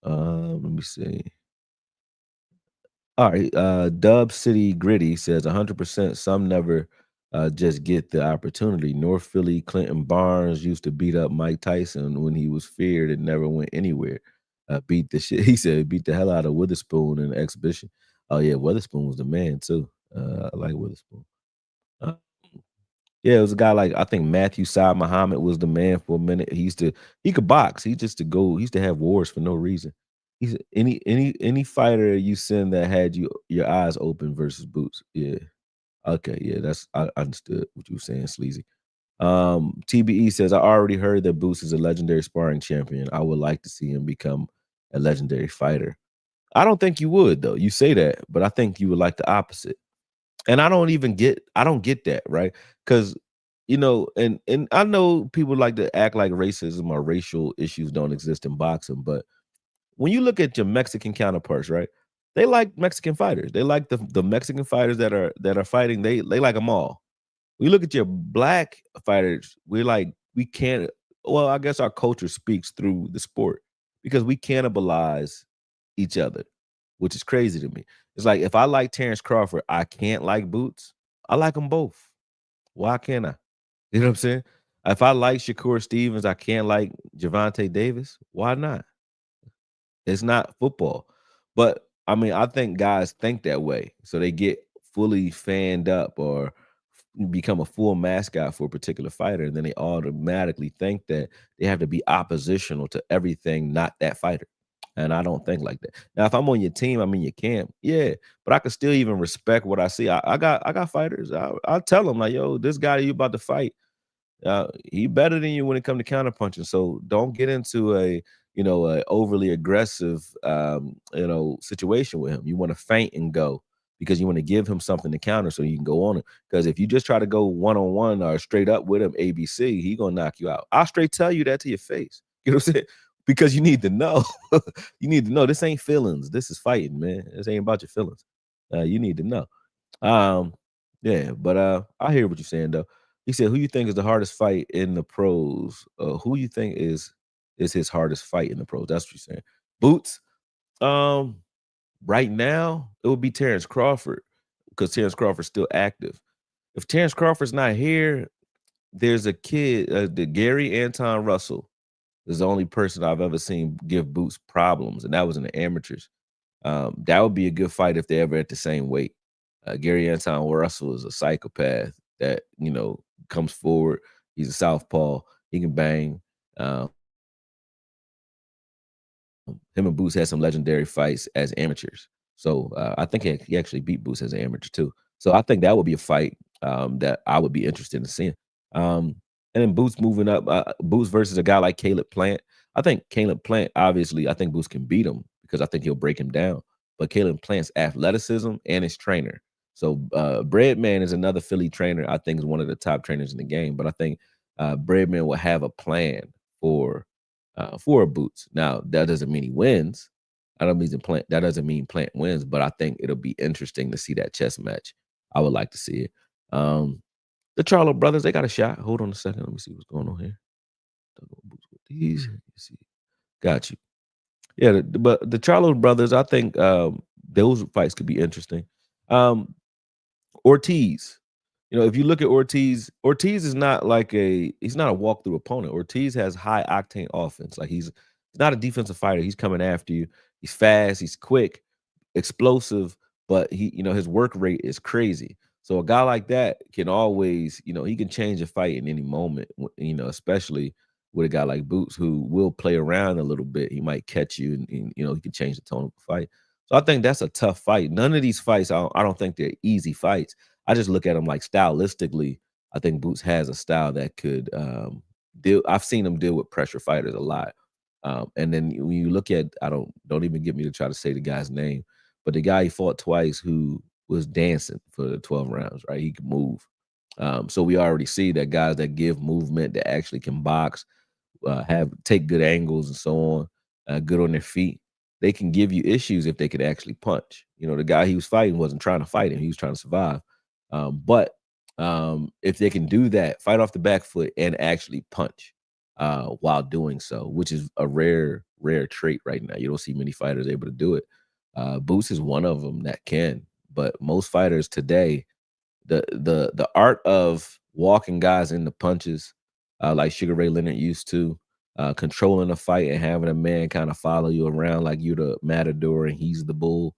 Let me see. All right, Dub City Gritty says 100% some never just get the opportunity. North Philly Clinton Barnes used to beat up Mike Tyson when he was feared and never went anywhere. Beat the shit. He said beat the hell out of Witherspoon in the exhibition. Oh yeah, Witherspoon was the man too. I like Witherspoon. Uh, yeah, it was a guy like I think Matthew Saad Muhammad was the man for a minute. He could box. He used to have wars for no reason. He's any fighter you send that had your eyes open versus Boots. Yeah. Okay, yeah, I understood what you were saying, Sleazy. TBE says I already heard that Boots is a legendary sparring champion. I would like to see him become a legendary fighter. I don't think you would though. You say that, but I think you would like the opposite. And I don't get that, right? Because and I know people like to act like racism or racial issues don't exist in boxing, but when you look at your Mexican counterparts, right? They like Mexican fighters. They like the Mexican fighters that are fighting. They like them all. We look at your black fighters. We can't. Well, I guess our culture speaks through the sport because we cannibalize each other, which is crazy to me. It's like if I like Terence Crawford, I can't like Boots. I like them both. Why can't I? You know what I'm saying? If I like Shakur Stevens, I can't like Javante Davis. Why not? It's not football. But I mean, I think guys think that way. So they get fully fanned up or become a full mascot for a particular fighter. And then they automatically think that they have to be oppositional to everything, not that fighter. And I don't think like that. Now, if I'm on your team, I'm in your camp. Yeah, but I can still even respect what I see. I got fighters. I'll tell them like, yo, this guy you about to fight, he better than you when it comes to counterpunching. So don't get into a overly aggressive situation with him. You want to feint and go because you want to give him something to counter so you can go on it. Because if you just try to go one on one or straight up with him, ABC, he gonna knock you out. I'll straight tell you that to your face. You know what I'm saying? Because you need to know. You need to know this ain't feelings. This is fighting, man. This ain't about your feelings. You need to know. Um, yeah, but I hear what you're saying though. He said, "Who you think is the hardest fight in the pros? Who you think is his hardest fight in the pros?" That's what you're saying. Boots. Um, right now it would be Terence Crawford because Terence Crawford's still active. If Terence Crawford's not here, there's a kid, the Gary Anton Russell is the only person I've ever seen give Boots problems, and that was in the amateurs. That would be a good fight if they're ever at the same weight. Gary Anton Russell is a psychopath that comes forward. He's a southpaw. He can bang. Um, him and Boots had some legendary fights as amateurs. So I think he actually beat Boots as an amateur too. So I think that would be a fight that I would be interested in seeing. Um, and then Boots moving up, Boots versus a guy like Caleb Plant. I think Caleb Plant, obviously, I think Boots can beat him because I think he'll break him down. But Caleb Plant's athleticism and his trainer. So Breadman is another Philly trainer. I think is one of the top trainers in the game. But I think Breadman will have a plan for Boots. Now that doesn't mean he wins. I don't mean Plant. That doesn't mean Plant wins. But I think it'll be interesting to see that chess match. I would like to see it. Um, The Charlo brothers, they got a shot. Hold on a second. Let me see what's going on here. Boots with these. Let me see. Got you. Yeah, but the Charlo brothers, I think those fights could be interesting. Um, Ortiz. If you look at Ortiz, Ortiz is not like he's not a walkthrough opponent. Ortiz has high octane offense. Like he's not a defensive fighter. He's coming after you. He's fast, he's quick, explosive, but his work rate is crazy. So a guy like that can always, he can change a fight in any moment, especially with a guy like Boots who will play around a little bit. He might catch you and he can change the tone of the fight. So I think that's a tough fight. None of these fights, I don't think they're easy fights. I just look at them like stylistically. I think Boots has a style that could deal. I've seen him deal with pressure fighters a lot. And then when you look at, don't even get me to try to say the guy's name, but the guy he fought twice who was dancing for the 12 rounds, right? He could move. So we already see that guys that give movement, that actually can box, take good angles and so on, good on their feet. They can give you issues if they could actually punch. The guy he was fighting wasn't trying to fight him; he was trying to survive. But if they can do that, fight off the back foot and actually punch while doing so, which is a rare trait right now. You don't see many fighters able to do it. Boots is one of them that can, but most fighters today, the art of walking guys into punches, like Sugar Ray Leonard used to, controlling a fight and having a man kind of follow you around like you're the matador and he's the bull,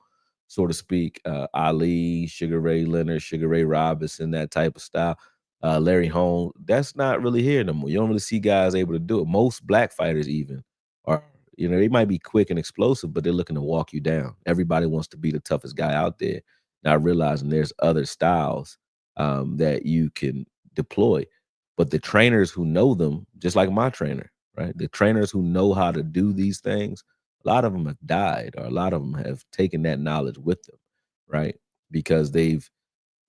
so to speak. Ali, Sugar Ray Leonard, Sugar Ray Robinson, that type of style. Larry Holmes, that's not really here no more. You don't really see guys able to do it. Most black fighters even are, they might be quick and explosive, but they're looking to walk you down. Everybody wants to be the toughest guy out there, not realizing there's other styles that you can deploy. But the trainers who know them, just like my trainer, right? The trainers who know how to do these things, a lot of them have died, or a lot of them have taken that knowledge with them, right? Because they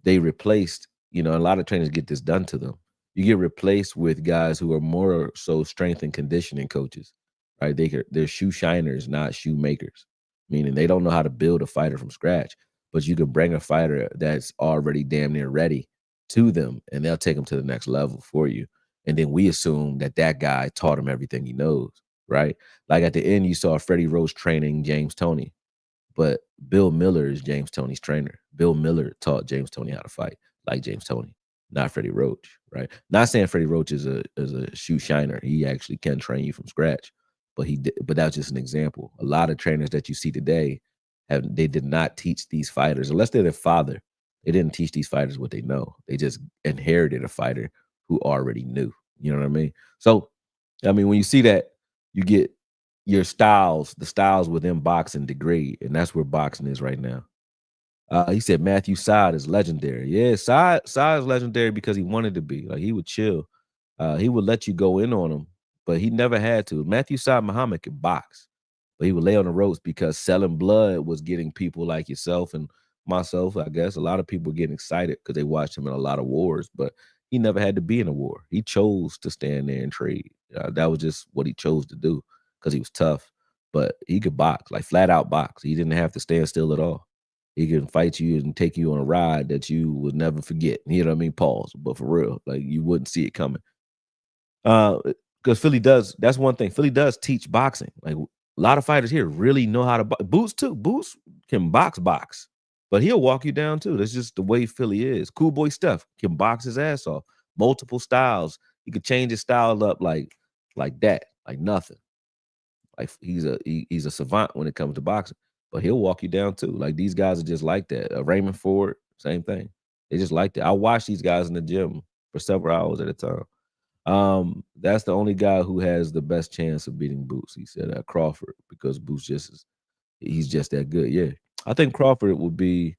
replaced, a lot of trainers get this done to them. You get replaced with guys who are more so strength and conditioning coaches, right? They're shoe shiners, not shoemakers, meaning they don't know how to build a fighter from scratch. But you can bring a fighter that's already damn near ready to them, and they'll take them to the next level for you. And then we assume that guy taught him everything he knows, right? Like at the end, you saw Freddie Roach training James Toney, but Bill Miller is James Toney's trainer. Bill Miller taught James Toney how to fight like James Toney, not Freddie Roach, right? Not saying Freddie Roach is a shoe shiner. He actually can train you from scratch, but that's just an example. A lot of trainers that you see today they did not teach these fighters unless they're their father. They didn't teach these fighters what they know. They just inherited a fighter who already knew. You know what I mean? So, I mean, when you see that, you get the styles within boxing degrade, and that's where boxing is right now. He said Matthew Side is legendary. Yeah, Side is legendary because he wanted to be. Like he would chill. He would let you go in on him, but he never had to. Matthew Side Muhammad could box, but he would lay on the ropes because selling blood was getting people like yourself and myself. I guess a lot of people getting excited because they watched him in a lot of wars, but he never had to be in a war. He chose to stand there and trade. That was just what he chose to do because he was tough. But he could box, like flat out box. He didn't have to stand still at all. He can fight you and take you on a ride that you would never forget. You know what I mean? Pause. But for real, like you wouldn't see it coming. Because Philly does. That's one thing. Philly does teach boxing. Like a lot of fighters here really know how to box. Boots too. Boots can box, but he'll walk you down too. That's just the way Philly is. Cool boy Steph can box his ass off. Multiple styles. He could change his style up like that, like nothing. Like he's a savant when it comes to boxing, but he'll walk you down too. Like these guys are just like that. Raymond Ford, same thing. They just like that. I watch these guys in the gym for several hours at a time. That's the only guy who has the best chance of beating Boots. He said Crawford because Boots he's just that good. Yeah, I think Crawford would be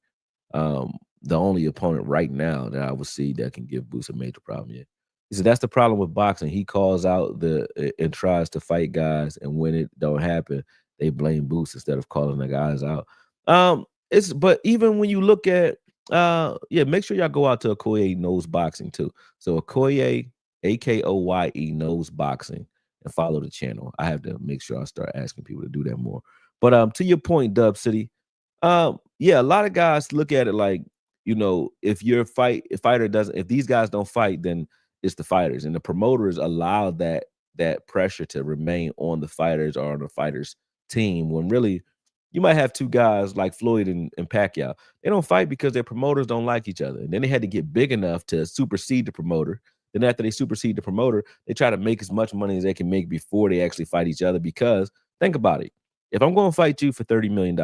the only opponent right now that I would see that can give Boots a major problem. Yeah. He said that's the problem with boxing. He calls out and tries to fight guys, and when it don't happen, they blame Boots instead of calling the guys out. But even when you look at make sure y'all go out to Okoye Knows Boxing too. So Okoye, Akoye Knows Boxing, and follow the channel. I have to make sure I start asking people to do that more. But to your point, Dub City, yeah, a lot of guys look at it like, if your fighter doesn't, if these guys don't fight, then it's the fighters, and the promoters allow that pressure to remain on the fighters or on the fighters team, when really you might have two guys like Floyd and Pacquiao. They don't fight because their promoters don't like each other. And then they had to get big enough to supersede the promoter. Then after they supersede the promoter, they try to make as much money as they can make before they actually fight each other. Because think about it. If I'm going to fight you for $30 million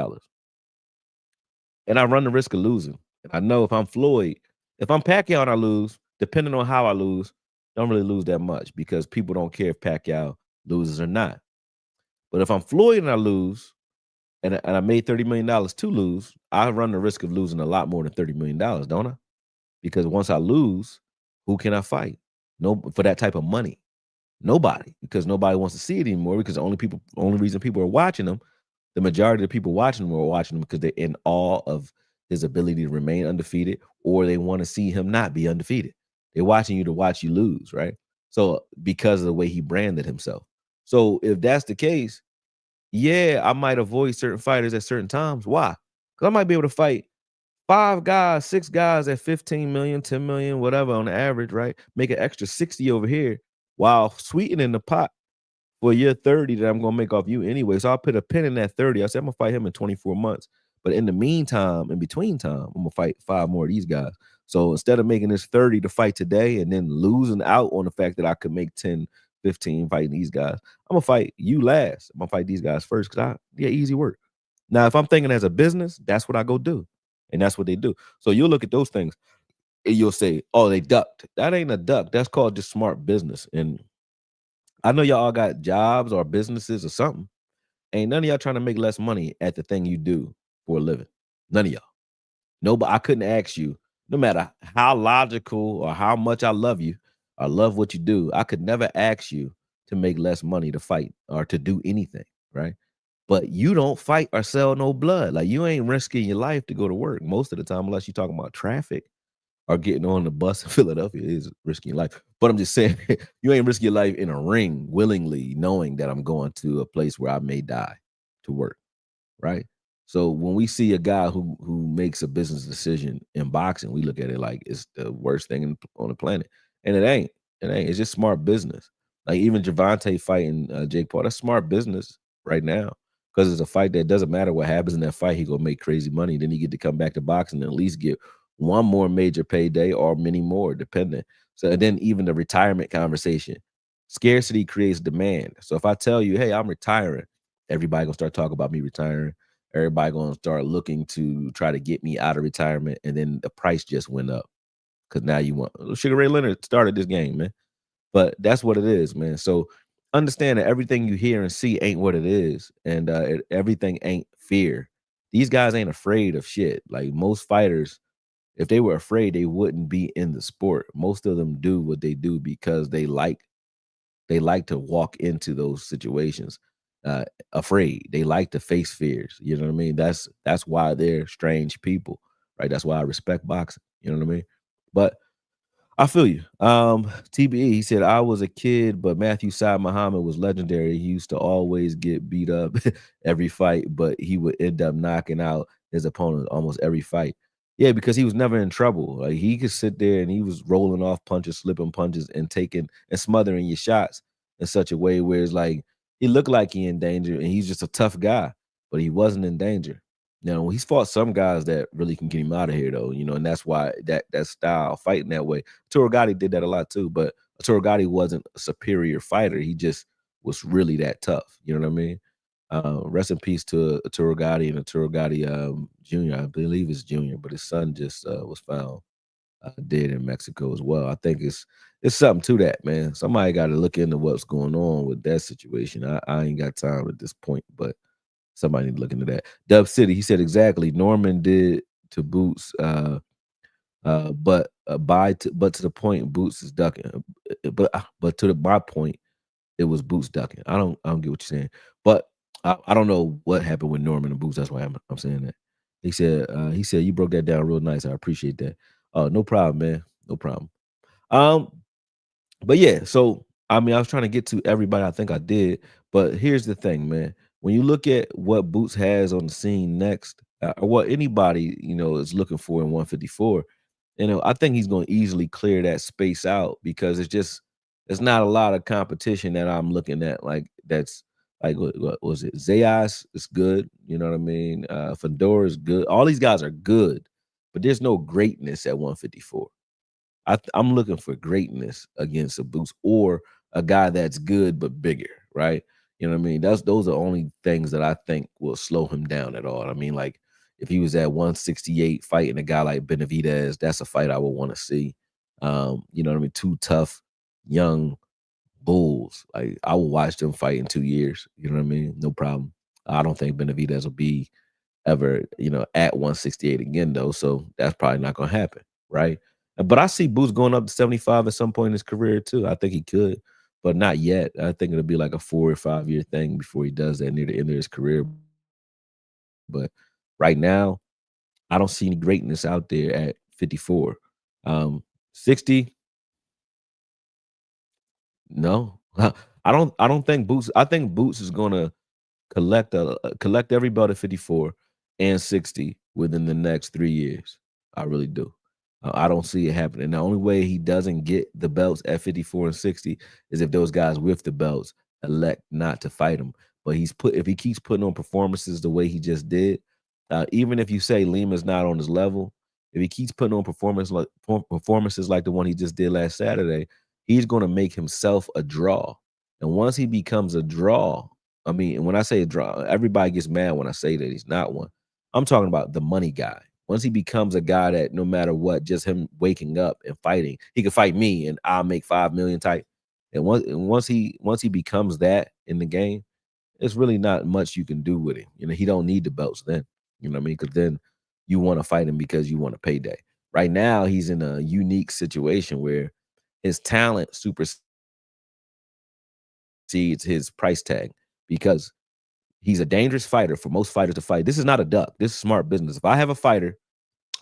and I run the risk of losing, and I know if I'm Floyd, if I'm Pacquiao and I lose, depending on how I lose, don't really lose that much because people don't care if Pacquiao loses or not. But if I'm Floyd and I lose, and I made $30 million to lose, I run the risk of losing a lot more than $30 million, don't I? Because once I lose, who can I fight? No, for that type of money, nobody, because nobody wants to see it anymore. Because only reason people are watching them, the majority of the people watching them are watching them because they're in awe of his ability to remain undefeated, or they want to see him not be undefeated. They're watching you to watch you lose, right? So because of the way he branded himself. So if that's the case, yeah, I might avoid certain fighters at certain times. Why? Because I might be able to fight 5 guys, 6 guys at 15 million, 10 million, whatever on the average, right? Make an extra 60 over here while sweetening the pot for your 30 that I'm gonna make off you anyway. So I'll put a pin in that 30. I said I'm gonna fight him in 24 months. But in the meantime, in between time, I'm gonna fight 5 more of these guys. So instead of making this 30 to fight today and then losing out on the fact that I could make 10, 15 fighting these guys, I'm gonna fight you last. I'm gonna fight these guys first because easy work. Now, if I'm thinking as a business, that's what I go do. And that's what they do. So you'll look at those things and you'll say, oh, they ducked. That ain't a duck. That's called just smart business. And I know y'all all got jobs or businesses or something. Ain't none of y'all trying to make less money at the thing you do for a living. None of y'all. Nobody. I couldn't ask you, no matter how logical or how much I love you, I love what you do. I could never ask you to make less money to fight or to do anything, right? But you don't fight or sell no blood. Like you ain't risking your life to go to work most of the time, unless you're talking about traffic or getting on the bus in Philadelphia is risking your life. But I'm just saying, you ain't risking your life in a ring willingly, knowing that I'm going to a place where I may die to work, right? So when we see a guy who makes a business decision in boxing, we look at it like it's the worst thing on the planet, and it ain't. It ain't. It's just smart business. Like even Javante fighting Jake Paul, that's smart business right now because it's a fight that doesn't matter what happens in that fight. He gonna make crazy money. Then he get to come back to boxing and at least get one more major payday or many more, depending. So and then even the retirement conversation, scarcity creates demand. So if I tell you, hey, I'm retiring, everybody gonna start talking about me retiring. Everybody gonna start looking to try to get me out of retirement, and then the price just went up because now you want Sugar Ray Leonard started this game, man. But that's what it is, man. So understand that everything you hear and see ain't what it is, and everything ain't fear. These guys ain't afraid of shit. Like most fighters, if they were afraid, they wouldn't be in the sport. Most of them do what they do because they like to walk into those situations afraid. They like to face fears. You know what I mean? That's why they're strange people, right? That's why I respect boxing. You know what I mean? But I feel you. TBE, he said, I was a kid, but Matthew Saad Muhammad was legendary. He used to always get beat up every fight, but he would end up knocking out his opponent almost every fight. Yeah, because he was never in trouble. Like he could sit there and he was rolling off punches, slipping punches, and taking and smothering your shots in such a way where it's like he looked like he in danger and he's just a tough guy, but he wasn't in danger. Now he's fought some guys that really can get him out of here, though, and that's why that style fighting that way. Turagati did that a lot too, but Turagati wasn't a superior fighter. He just was really that tough. You know what I mean? Rest in peace to a Turagati and a Turagati Jr. I believe it's Junior, but his son just was found dead in Mexico as well. I think it's something to that, man. Somebody got to look into what's going on with that situation. I ain't got time at this point, but somebody need to look into that. Dub City, he said exactly. Norman did to Boots, but to the point, Boots is ducking. But to my point, it was Boots ducking. I don't get what you're saying, but I don't know what happened with Norman and Boots. That's why I'm saying that. He said you broke that down real nice. I appreciate that. No problem, man. No problem. Um, but yeah, so I mean, I was trying to get to everybody. I think I did, but here's the thing, man. When you look at what Boots has on the scene next, or what anybody, is looking for in 154. I think he's going to easily clear that space out because it's not a lot of competition that I'm looking at. Like that's like what was it? Zayas is good. You know what I mean? Fedor is good. All these guys are good, but there's no greatness at 154. I'm looking for greatness against a Boots or a guy that's good but bigger, right? You know what I mean? Those are only things that I think will slow him down at all. I mean, like if he was at 168 fighting a guy like Benavidez, that's a fight I would want to see. You know what I mean? Two tough young bulls. Like I will watch them fight in 2 years. You know what I mean? No problem. I don't think Benavidez will be ever, at 168 again though. So that's probably not gonna happen, right? But I see Boots going up to 75 at some point in his career too. I think he could, but not yet. I think it'll be like a 4 or 5 year thing before he does that near the end of his career. But right now, I don't see any greatness out there at 54. 60, no. I don't think Boots. I think Boots is gonna collect every belt at 54 and 60 within the next 3 years. I really do. I don't see it happening. The only way he doesn't get the belts at 54 and 60 is if those guys with the belts elect not to fight him. But if he keeps putting on performances the way he just did, even if you say Lima's not on his level, if he keeps putting on performances like the one he just did last Saturday, he's going to make himself a draw. And once he becomes a draw, I mean, when I say a draw, everybody gets mad when I say that he's not one. I'm talking about the money guy. Once he becomes a guy that no matter what, just him waking up and fighting, he can fight me and I'll make 5 million type. And once he becomes that in the game, it's really not much you can do with him. He don't need the belts then. You know what I mean? Because then you want to fight him because you want a payday. Right now, he's in a unique situation where his talent supersedes his price tag because he's a dangerous fighter for most fighters to fight. This is not a duck. This is smart business. If I have a fighter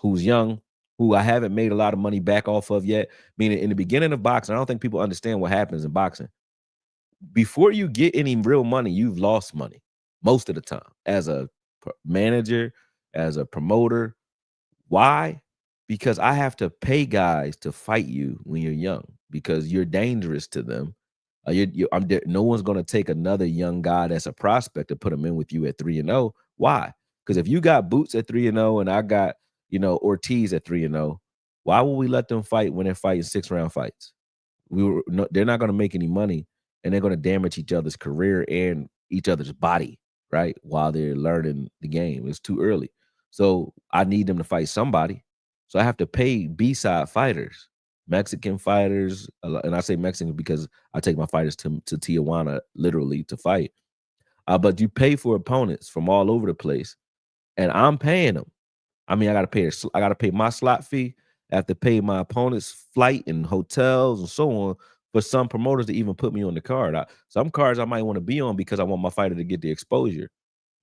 who's young, who I haven't made a lot of money back off of yet, meaning in the beginning of boxing, I don't think people understand what happens in boxing. Before you get any real money, you've lost money most of the time as a manager, as a promoter. Why? Because I have to pay guys to fight you when you're young because you're dangerous to them. No one's going to take another young guy that's a prospect to put him in with you at 3-0. Why? Because if you got Boots at 3-0 and I got, Ortiz at 3-0, why would we let them fight when they're fighting 6 round fights? They're not going to make any money, and they're going to damage each other's career and each other's body, right? While they're learning the game. It's too early. So I need them to fight somebody. So I have to pay B-side fighters, Mexican fighters, and I say Mexican because I take my fighters to Tijuana literally to fight. But you pay for opponents from all over the place, and I'm paying them. I mean, I gotta pay my slot fee. I have to pay my opponent's flight and hotels and so on for some promoters to even put me on the card. Some cards I might want to be on because I want my fighter to get the exposure.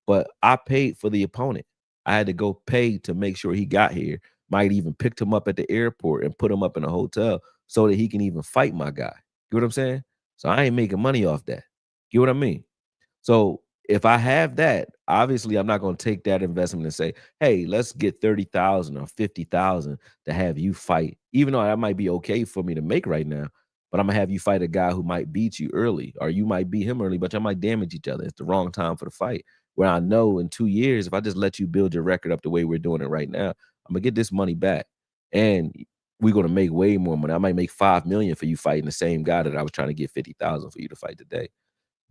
But I paid for the opponent. I had to go pay to make sure he got here. Might even picked him up at the airport and put him up in a hotel so that he can even fight my guy. You know what I'm saying? So I ain't making money off that. You know what I mean? So if I have that, obviously I'm not going to take that investment and say, "Hey, let's get 30,000 or 50,000 to have you fight." Even though that might be okay for me to make right now, but I'm gonna have you fight a guy who might beat you early, or you might beat him early, but y'all might damage each other. It's the wrong time for the fight. Where I know in 2 years, if I just let you build your record up the way we're doing it right now, I'm gonna get this money back, and we're gonna make way more money. I might make 5 million for you fighting the same guy that I was trying to get 50,000 for you to fight today.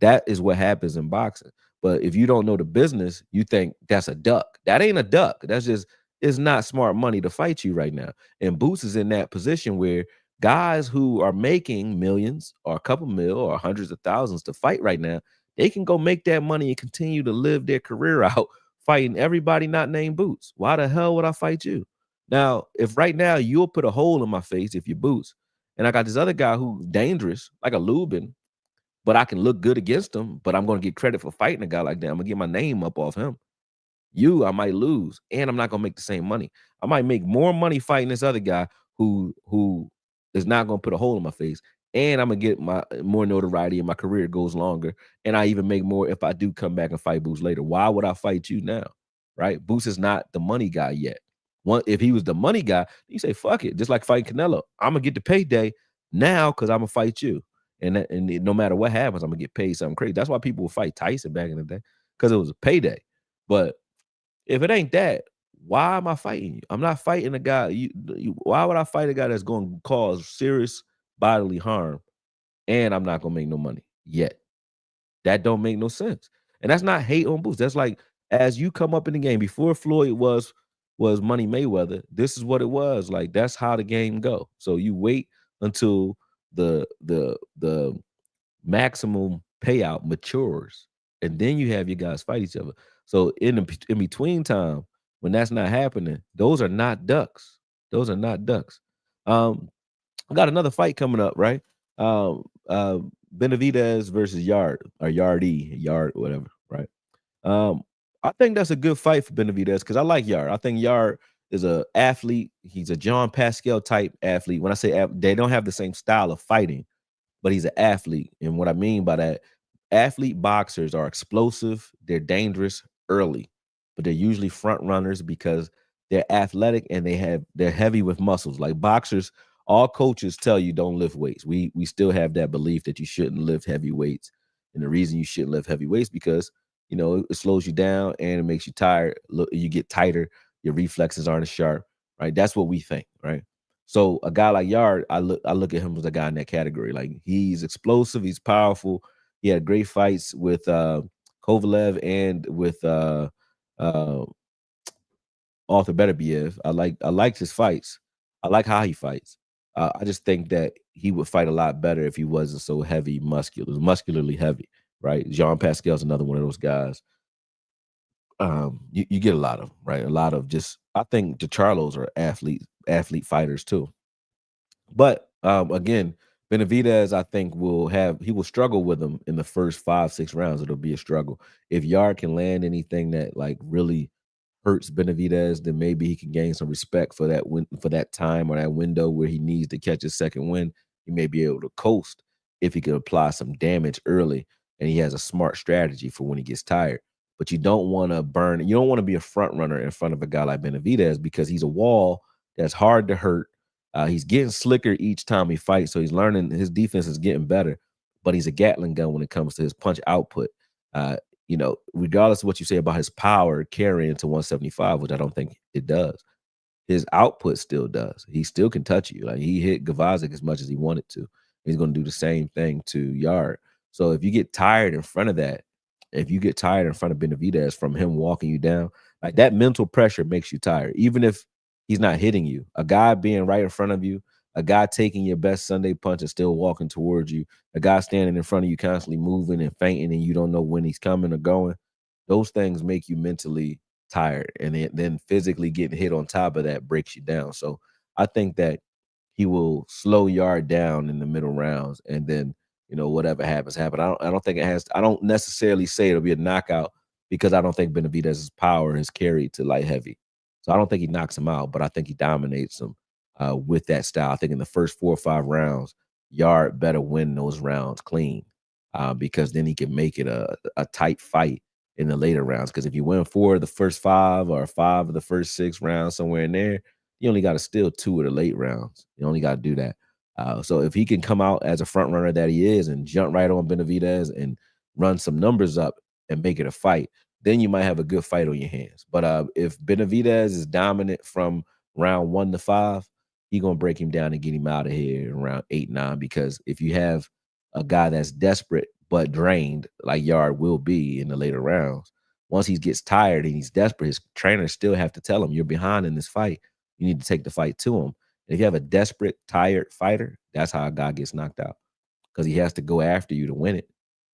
That is what happens in boxing. But if you don't know the business, you think that's a duck. That ain't a duck. That's just it's not smart money to fight you right now. And Boots is in that position where guys who are making millions or a couple mil or hundreds of thousands to fight right now, they can go make that money and continue to live their career out fighting everybody not named Boots. Why the hell would I fight you? Now, if right now you'll put a hole in my face if you Boots, and I got this other guy who's dangerous, like a Lubin, but I can look good against him, but I'm gonna get credit for fighting a guy like that. I'm gonna get my name up off him. I might lose, and I'm not gonna make the same money. I might make more money fighting this other guy who is not gonna put a hole in my face, and I'm gonna get my more notoriety and my career goes longer, and I even make more if I do come back and fight Boots later. Why would I fight you now? right? Boots is not the money guy yet. If he was the money guy, you say fuck it, just like fighting Canelo. I'm gonna get the payday now because I'm gonna fight you, and no matter what happens, I'm gonna get paid something crazy. That's why people would fight Tyson back in the day because it was a payday. But if it ain't that, why am I fighting you? I'm not fighting a guy. Why would I fight a guy that's going to cause serious bodily harm and I'm not going to make no money yet? That don't make no sense. And that's not hate on Boots. That's like as you come up in the game before Floyd was Money Mayweather. This is what it was like. That's how the game go. So you wait until the maximum payout matures, and then you have your guys fight each other. So in between time, when that's not happening, those are not ducks. Those are not ducks. Um, I got another fight coming up, right? Um, uh, Benavidez versus Yard or Yard, whatever, right? Um, I think that's a good fight for Benavidez because I like Yard. I think Yard is a athlete. He's a John Pascal type athlete. When I say they don't have the same style of fighting, but he's an athlete. And what I mean by that, athlete boxers are explosive, they're dangerous early, but they're usually front runners because they're athletic and they're heavy with muscles. Like boxers, all coaches tell you don't lift weights. We still have that belief that you shouldn't lift heavy weights. And the reason you shouldn't lift heavy weights because it slows you down and it makes you tired. Look, you get tighter, your reflexes aren't as sharp, right? That's what we think, right? So a guy like Yard, I look at him as a guy in that category. Like he's explosive, he's powerful. He had great fights with Kovalev and with uh, Arthur Beterbiev. I liked his fights. I like how he fights. I just think that he would fight a lot better if he wasn't so heavy, muscularly heavy, right? Jean Pascal's another one of those guys. You get a lot of right, a lot of just. I think the Charlos are athlete fighters too. But, again, Benavidez, I think he will struggle with him in the first 5, 6 rounds. It'll be a struggle. If Yard can land anything that, like, really hurts Benavidez, then maybe he can gain some respect for that time or that window where he needs to catch his second win. He may be able to coast if he can apply some damage early, and he has a smart strategy for when he gets tired. But you don't wanna be a front runner in front of a guy like Benavidez because he's a wall that's hard to hurt. He's getting slicker each time he fights, so he's learning. His defense is getting better, but he's a Gatling gun when it comes to his punch output. Regardless of what you say about his power carrying to 175, which I don't think it does, his output still does. He still can touch you. Like he hit Gavazik as much as he wanted to. He's going to do the same thing to Yard. So if you get tired in front of that, if you get tired in front of Benavidez from him walking you down, like that mental pressure makes you tired, even if he's not hitting you. A guy being right in front of you, a guy taking your best Sunday punch and still walking towards you, a guy standing in front of you constantly moving and fainting and you don't know when he's coming or going. Those things make you mentally tired, and then physically getting hit on top of that breaks you down. So I think that he will slow Yard down in the middle rounds, and then whatever happens, happen. I don't think it has. I don't necessarily say it'll be a knockout because I don't think Benavidez's power is carried to light heavy. So I don't think he knocks him out, but I think he dominates him with that style. I think in the first 4 or 5 rounds, Yard better win those rounds clean because then he can make it a tight fight in the later rounds. Because if you win 4 of the first 5 or 5 of the first 6 rounds, somewhere in there, you only got to steal 2 of the late rounds. You only got to do that. So if he can come out as a front runner that he is and jump right on Benavidez and run some numbers up and make it a fight, then you might have a good fight on your hands. But if Benavidez is dominant from round 1 to 5, he gonna break him down and get him out of here in round 8, 9. Because if you have a guy that's desperate but drained, like Yard will be in the later rounds, once he gets tired and he's desperate, his trainers still have to tell him, "You're behind in this fight. You need to take the fight to him." And if you have a desperate, tired fighter, that's how a guy gets knocked out because he has to go after you to win it.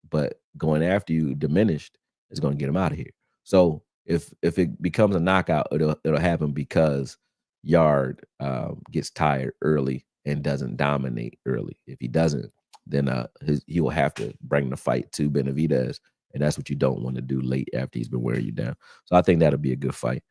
But going after you diminished is going to get him out of here. So if it becomes a knockout, it'll happen because Yard gets tired early and doesn't dominate early. If he doesn't, then he will have to bring the fight to Benavidez, and that's what you don't want to do late after he's been wearing you down. So I think that'll be a good fight.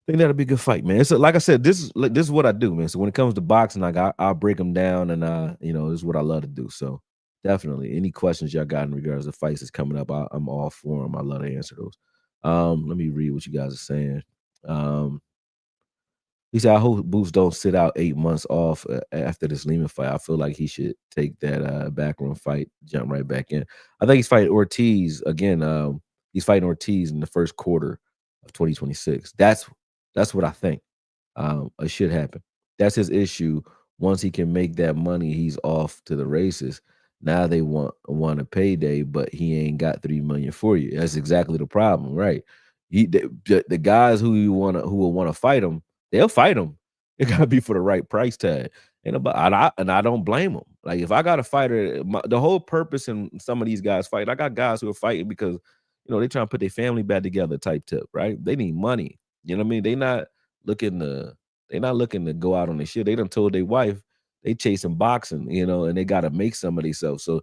I think that'll be a good fight, man. So, like I said, this is what I do, man. So when it comes to boxing, like I'll break them down, and this is what I love to do. So definitely, any questions y'all got in regards to fights that's coming up, I'm all for them. I love to answer those. Let me read what you guys are saying. Um, he said, "I hope Boots don't sit out 8 months off after this Lehman fight. I feel like he should take that backroom fight, jump right back in. I think he's fighting Ortiz again. He's fighting Ortiz in the first quarter of 2026. That's what I think. It should happen. That's his issue. Once he can make that money, he's off to the races. Now they want a payday, but he ain't got 3 million for you. That's exactly the problem, right? The guys who will want to fight him, they'll fight him. It gotta be for the right price tag. And about and I don't blame them. Like if I got a fighter, the whole purpose in some of these guys fight. I got guys who are fighting because they trying to put their family back together type tip, right? They need money. You know what I mean? Looking to they not looking to go out on their shit. They done told their wife they chasing boxing, and they gotta make some of themselves. So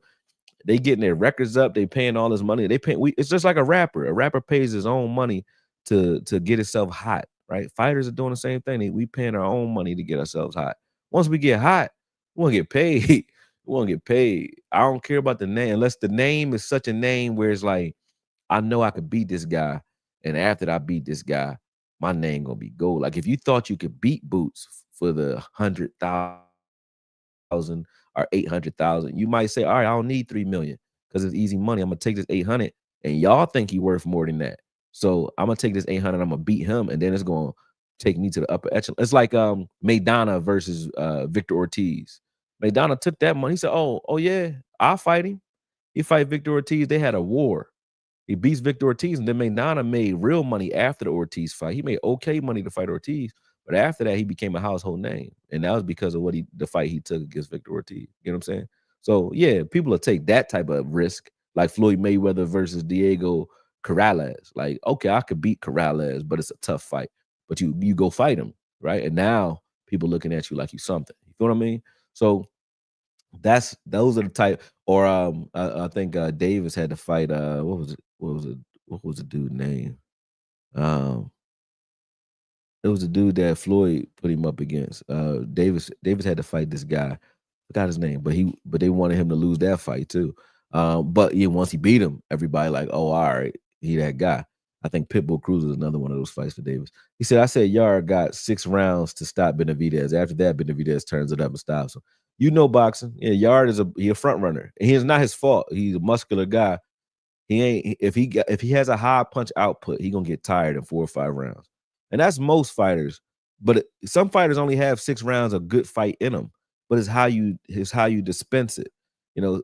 they getting their records up, they paying all this money. It's just like a rapper. A rapper pays his own money to get himself hot, right? Fighters are doing the same thing. We paying our own money to get ourselves hot. Once we get hot, we want to get paid. We want to get paid. I don't care about the name unless the name is such a name where it's like I know I could beat this guy, and after I beat this guy, my name gonna be gold. Like if you thought you could beat Boots for the 100,000 or 800,000, you might say, "All right, I don't need 3 million because it's easy money. I'm gonna take this 800, and y'all think he worth more than that. So I'm gonna take this 800. I'm gonna beat him, and then it's gonna take me to the upper echelon. It's like Maidana versus Victor Ortiz. Maidana took that money. He said, "Oh yeah, I'll fight him." He fight Victor Ortiz. They had a war. He beats Victor Ortiz, and then Maidana made real money after the Ortiz fight. He made okay money to fight Ortiz, but after that, he became a household name, and that was because of the fight he took against Victor Ortiz. You know what I'm saying? So yeah, people will take that type of risk, like Floyd Mayweather versus Diego Corrales. Like, okay, I could beat Corrales, but it's a tough fight. But you go fight him, right? And now people looking at you like you something. You feel what I mean? So those are the type. Or I think Davis had to fight what was the dude name? Um it was a dude that Floyd put him up against. Davis had to fight this guy. Forgot his name, but they wanted him to lose that fight too. But yeah, once he beat him, everybody like, oh, all right, he that guy. I think Pitbull Cruz is another one of those fights for Davis. He said, I said Yard got 6 rounds to stop Benavidez. After that, Benavidez turns it up and stops him. You know boxing. Yeah, Yard is a front runner. And it's not his fault. He's a muscular guy. He ain't if he has a high punch output, he gonna get tired in 4 or 5 rounds, and that's most fighters. But some fighters only have 6 rounds of good fight in them. But it's how you dispense it.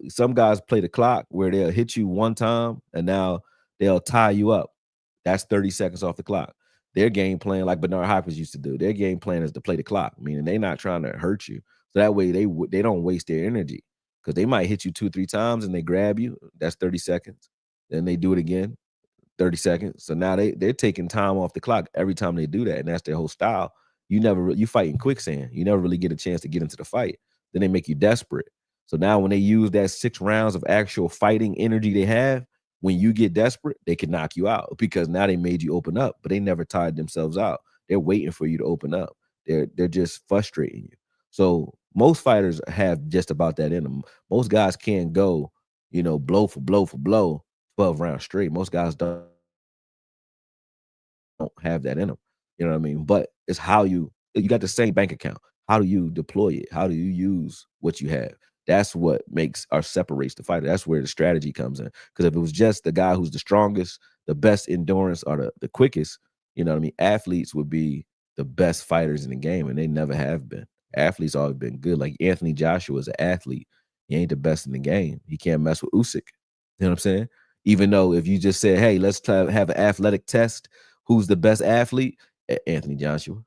Some guys play the clock where they'll hit you one time and now they'll tie you up. That's 30 seconds off the clock. Their game plan, like Bernard Hopkins used to do, their game plan is to play the clock, meaning they're not trying to hurt you. So that way they don't waste their energy because they might hit you 2 3 times and they grab you. That's 30 seconds. Then they do it again, 30 seconds. So now they're taking time off the clock every time they do that, and that's their whole style. You fight in quicksand. You never really get a chance to get into the fight. Then they make you desperate. So now when they use that 6 rounds of actual fighting energy they have, when you get desperate, they can knock you out because now they made you open up, but they never tired themselves out. They're waiting for you to open up. They're just frustrating you. So most fighters have just about that in them. Most guys can't go, blow for blow for blow 12 rounds straight. Most guys don't have that in them. You know what I mean? But it's how you got the same bank account. How do you deploy it? How do you use what you have? That's what makes or separates the fighter. That's where the strategy comes in. Because if it was just the guy who's the strongest, the best endurance, or the quickest, you know what I mean? Athletes would be the best fighters in the game, and they never have been. Athletes always been good. Like Anthony Joshua is an athlete. He ain't the best in the game. He can't mess with Usyk. You know what I'm saying? Even though if you just said, hey, let's have an athletic test, who's the best athlete? Anthony Joshua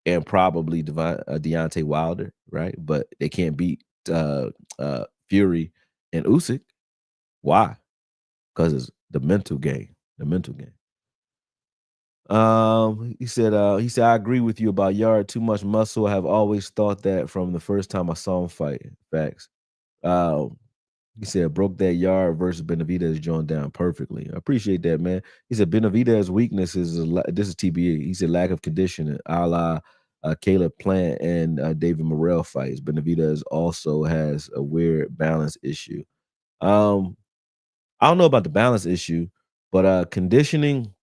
and probably Deontay Wilder, right? But they can't beat Fury and Usyk. Why? Because it's the mental game. The mental game. He said, I agree with you about Yard. Too much muscle. I have always thought that from the first time I saw him fight. Facts. Um, He said, broke that Yard versus Benavidez joint down perfectly. I appreciate that, man. He said, Benavidez's weakness is, this is TBA. He said, lack of conditioning, a la Caleb Plant and David Morrell fights. Benavidez also has a weird balance issue. I don't know about the balance issue, but conditioning,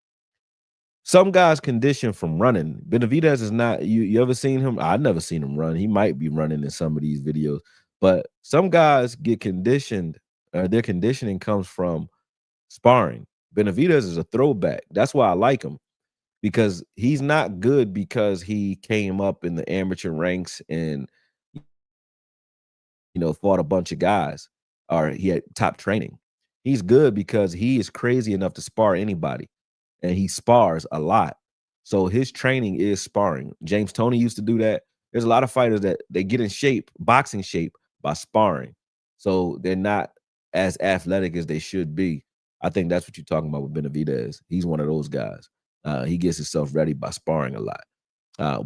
Some guys condition from running. Benavidez is not. You ever seen him? I never seen him run. He might be running in some of these videos, but some guys get conditioned. Their conditioning comes from sparring. Benavidez is a throwback. That's why I like him because he's not good because he came up in the amateur ranks and fought a bunch of guys or he had top training. He's good because he is crazy enough to spar anybody and he spars a lot. So his training is sparring. James Toney used to do that. There's a lot of fighters that they get in shape, boxing shape by sparring. So they're not as athletic as they should be. I think that's what you're talking about with Benavidez. He's one of those guys. He gets himself ready by sparring a lot.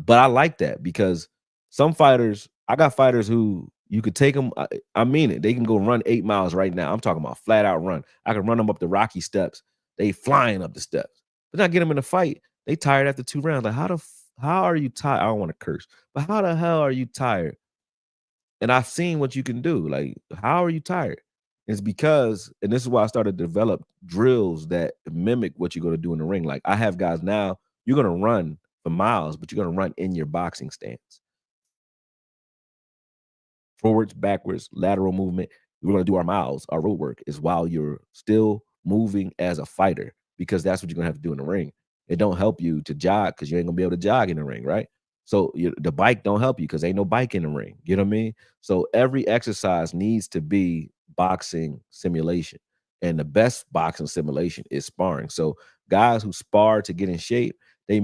But I like that because some fighters, I got fighters who you could take them. I mean it. They can go run 8 miles right now. I'm talking about flat out run. I can run them up the rocky steps. They flying up the steps. But not get them in a fight. They tired after 2 rounds. Like how are you tired? I don't want to curse, but how the hell are you tired? And I've seen what you can do. Like how are you tired? It's because, and this is why I started to develop drills that mimic what you're going to do in the ring. Like I have guys now. You're going to run for miles, but you're going to run in your boxing stance. Forwards, backwards, lateral movement. We're going to do our miles. Our road work is while you're still moving as a fighter because that's what you're going to have to do in the ring. It don't help you to jog because you ain't going to be able to jog in the ring, right? So the bike don't help you because ain't no bike in the ring. You know what I mean? So every exercise needs to be boxing simulation. And the best boxing simulation is sparring. So guys who spar to get in shape, they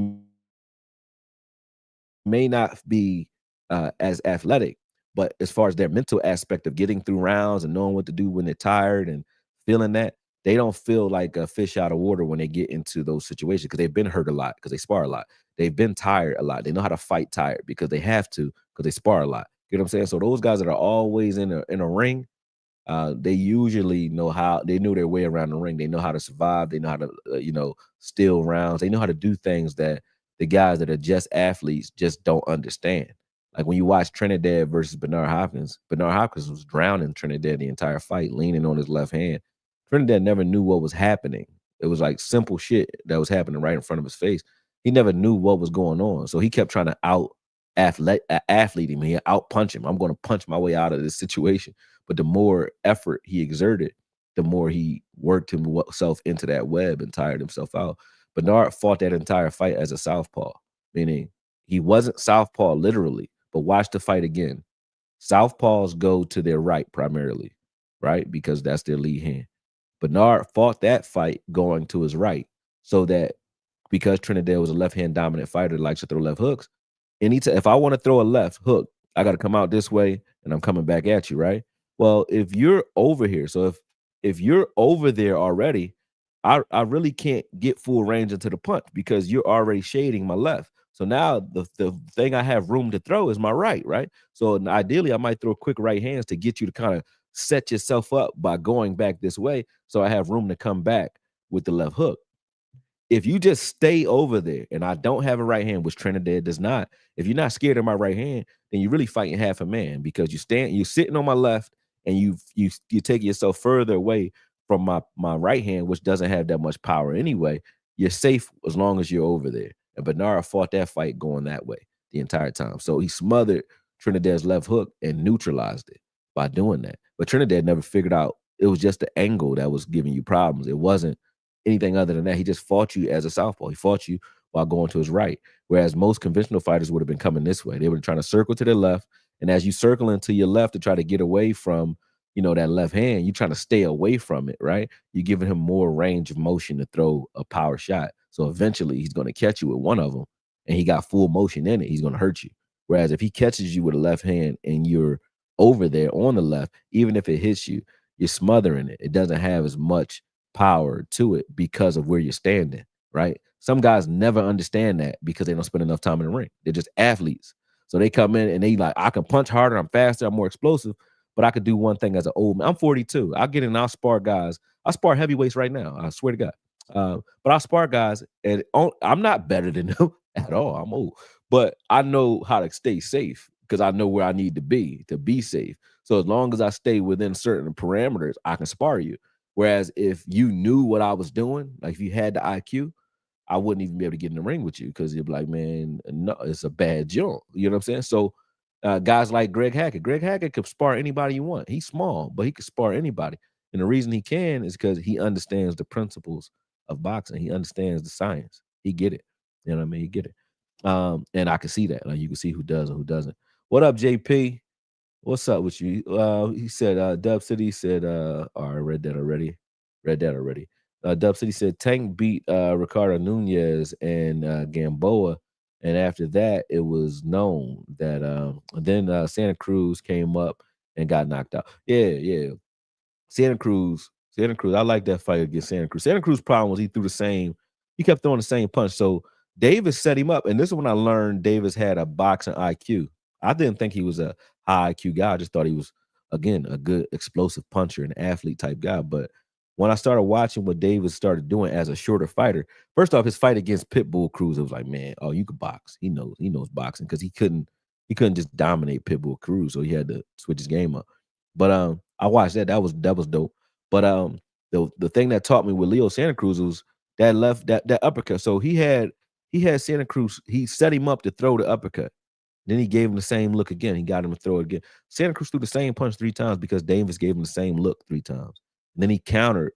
may not be as athletic, but as far as their mental aspect of getting through rounds and knowing what to do when they're tired and feeling that, they don't feel like a fish out of water when they get into those situations because they've been hurt a lot because they spar a lot. They've been tired a lot. They know how to fight tired because they have to because they spar a lot. You know what I'm saying? So those guys that are always in a ring, they usually know how they knew their way around the ring. They know how to survive. They know how to, steal rounds. They know how to do things that the guys that are just athletes just don't understand. Like when you watch Trinidad versus Bernard Hopkins was drowning Trinidad the entire fight, leaning on his left hand. Trinidad never knew what was happening. It was like simple shit that was happening right in front of his face. He never knew what was going on. So he kept trying to athlete him. He out punch him. I'm going to punch my way out of this situation. But the more effort he exerted, the more he worked himself into that web and tired himself out. Bernard fought that entire fight as a southpaw, meaning he wasn't southpaw literally, but watch the fight again. Southpaws go to their right primarily, right? Because that's their lead hand. Bernard fought that fight going to his right so that because Trinidad was a left-hand dominant fighter that likes to throw left hooks, anytime if I want to throw a left hook, I got to come out this way and I'm coming back at you, right? Well, if you're over here, so if you're over there already, I really can't get full range into the punch because you're already shading my left. So now the thing I have room to throw is my right, right? So ideally, I might throw quick right hands to get you to kind of set yourself up by going back this way, so I have room to come back with the left hook. If you just stay over there and I don't have a right hand, which Trinidad does not, if you're not scared of my right hand, then you're really fighting half a man because you're sitting on my left and you take yourself further away from my right hand, which doesn't have that much power anyway. You're safe as long as you're over there. And Bernard fought that fight going that way the entire time. So he smothered Trinidad's left hook and neutralized it by doing that. But Trinidad never figured out it was just the angle that was giving you problems. It wasn't anything other than that. He just fought you as a southpaw. He fought you while going to his right. Whereas most conventional fighters would have been coming this way. They were trying to circle to their left. And as you circling to your left to try to get away from, that left hand, you're trying to stay away from it, right? You're giving him more range of motion to throw a power shot. So eventually he's going to catch you with one of them and he got full motion in it. He's going to hurt you. Whereas if he catches you with a left hand and you're over there on the left, even if it hits you, you're smothering it. It doesn't have as much power to it because of where you're standing, right? Some guys never understand that because they don't spend enough time in the ring. They're just athletes. So they come in and they like, I can punch harder, I'm faster, I'm more explosive, but I could do one thing as an old man. I'm 42. I get in, I'll spar guys. I spar heavyweights right now. I swear to God. But I spar guys, and I'm not better than them at all. I'm old, but I know how to stay safe because I know where I need to be safe. So as long as I stay within certain parameters, I can spar you. Whereas if you knew what I was doing, like if you had the IQ, I wouldn't even be able to get in the ring with you because you'd be like, man, no, it's a bad jump. You know what I'm saying? So guys like Greg Hackett could spar anybody you want. He's small, but he could spar anybody. And the reason he can is because he understands the principles of boxing. He understands the science. He get it. You know what I mean? He get it. And I can see that. Like you can see who does and who doesn't. What up, JP? What's up with you? He said, Dub City said, oh, I read that already. Read that already. Dub City said Tank beat Ricardo Nunez and Gamboa. And after that, it was known that then Santa Cruz came up and got knocked out. Yeah, yeah. Santa Cruz. I like that fight against Santa Cruz. Santa Cruz problem was he kept throwing the same punch. So Davis set him up. And this is when I learned Davis had a boxing IQ. I didn't think he was a high IQ guy. I just thought he was, again, a good explosive puncher, an athlete type guy. But when I started watching what Davis started doing as a shorter fighter, first off, his fight against Pitbull Cruz, it was like, man, oh, you could box. He knows boxing because he couldn't just dominate Pitbull Cruz, so he had to switch his game up. But I watched that. That was dope. But the thing that taught me with Leo Santa Cruz was that uppercut. So he had Santa Cruz. He set him up to throw the uppercut. Then he gave him the same look again. He got him to throw it again. Santa Cruz threw the same punch 3 times because Davis gave him the same look 3 times. And then he countered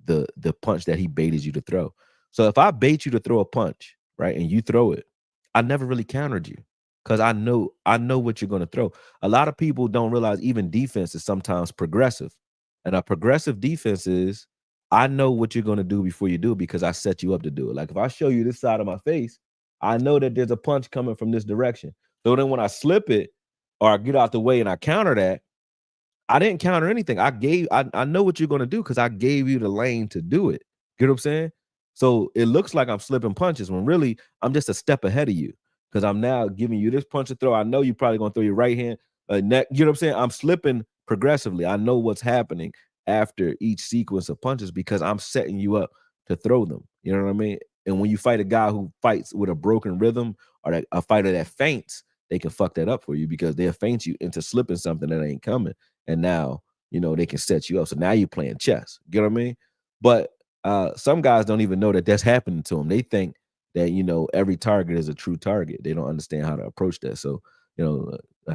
the punch that he baited you to throw. So if I bait you to throw a punch, right, and you throw it, I never really countered you because I know what you're going to throw. A lot of people don't realize even defense is sometimes progressive. And a progressive defense is I know what you're going to do before you do it because I set you up to do it. Like if I show you this side of my face, I know that there's a punch coming from this direction. So then when I slip it or I get out the way and I counter that, I didn't counter anything. I know what you're gonna do because I gave you the lane to do it. Get what I'm saying? So it looks like I'm slipping punches when really I'm just a step ahead of you because I'm now giving you this punch to throw. I know you're probably gonna throw your right hand, neck. You know what I'm saying? I'm slipping progressively. I know what's happening after each sequence of punches because I'm setting you up to throw them. You know what I mean? And when you fight a guy who fights with a broken rhythm or a fighter that faints, they can fuck that up for you because they'll feint you into slipping something that ain't coming. And now, they can set you up. So now you're playing chess. You know what I mean? But some guys don't even know that that's happening to them. They think that, every target is a true target. They don't understand how to approach that. So,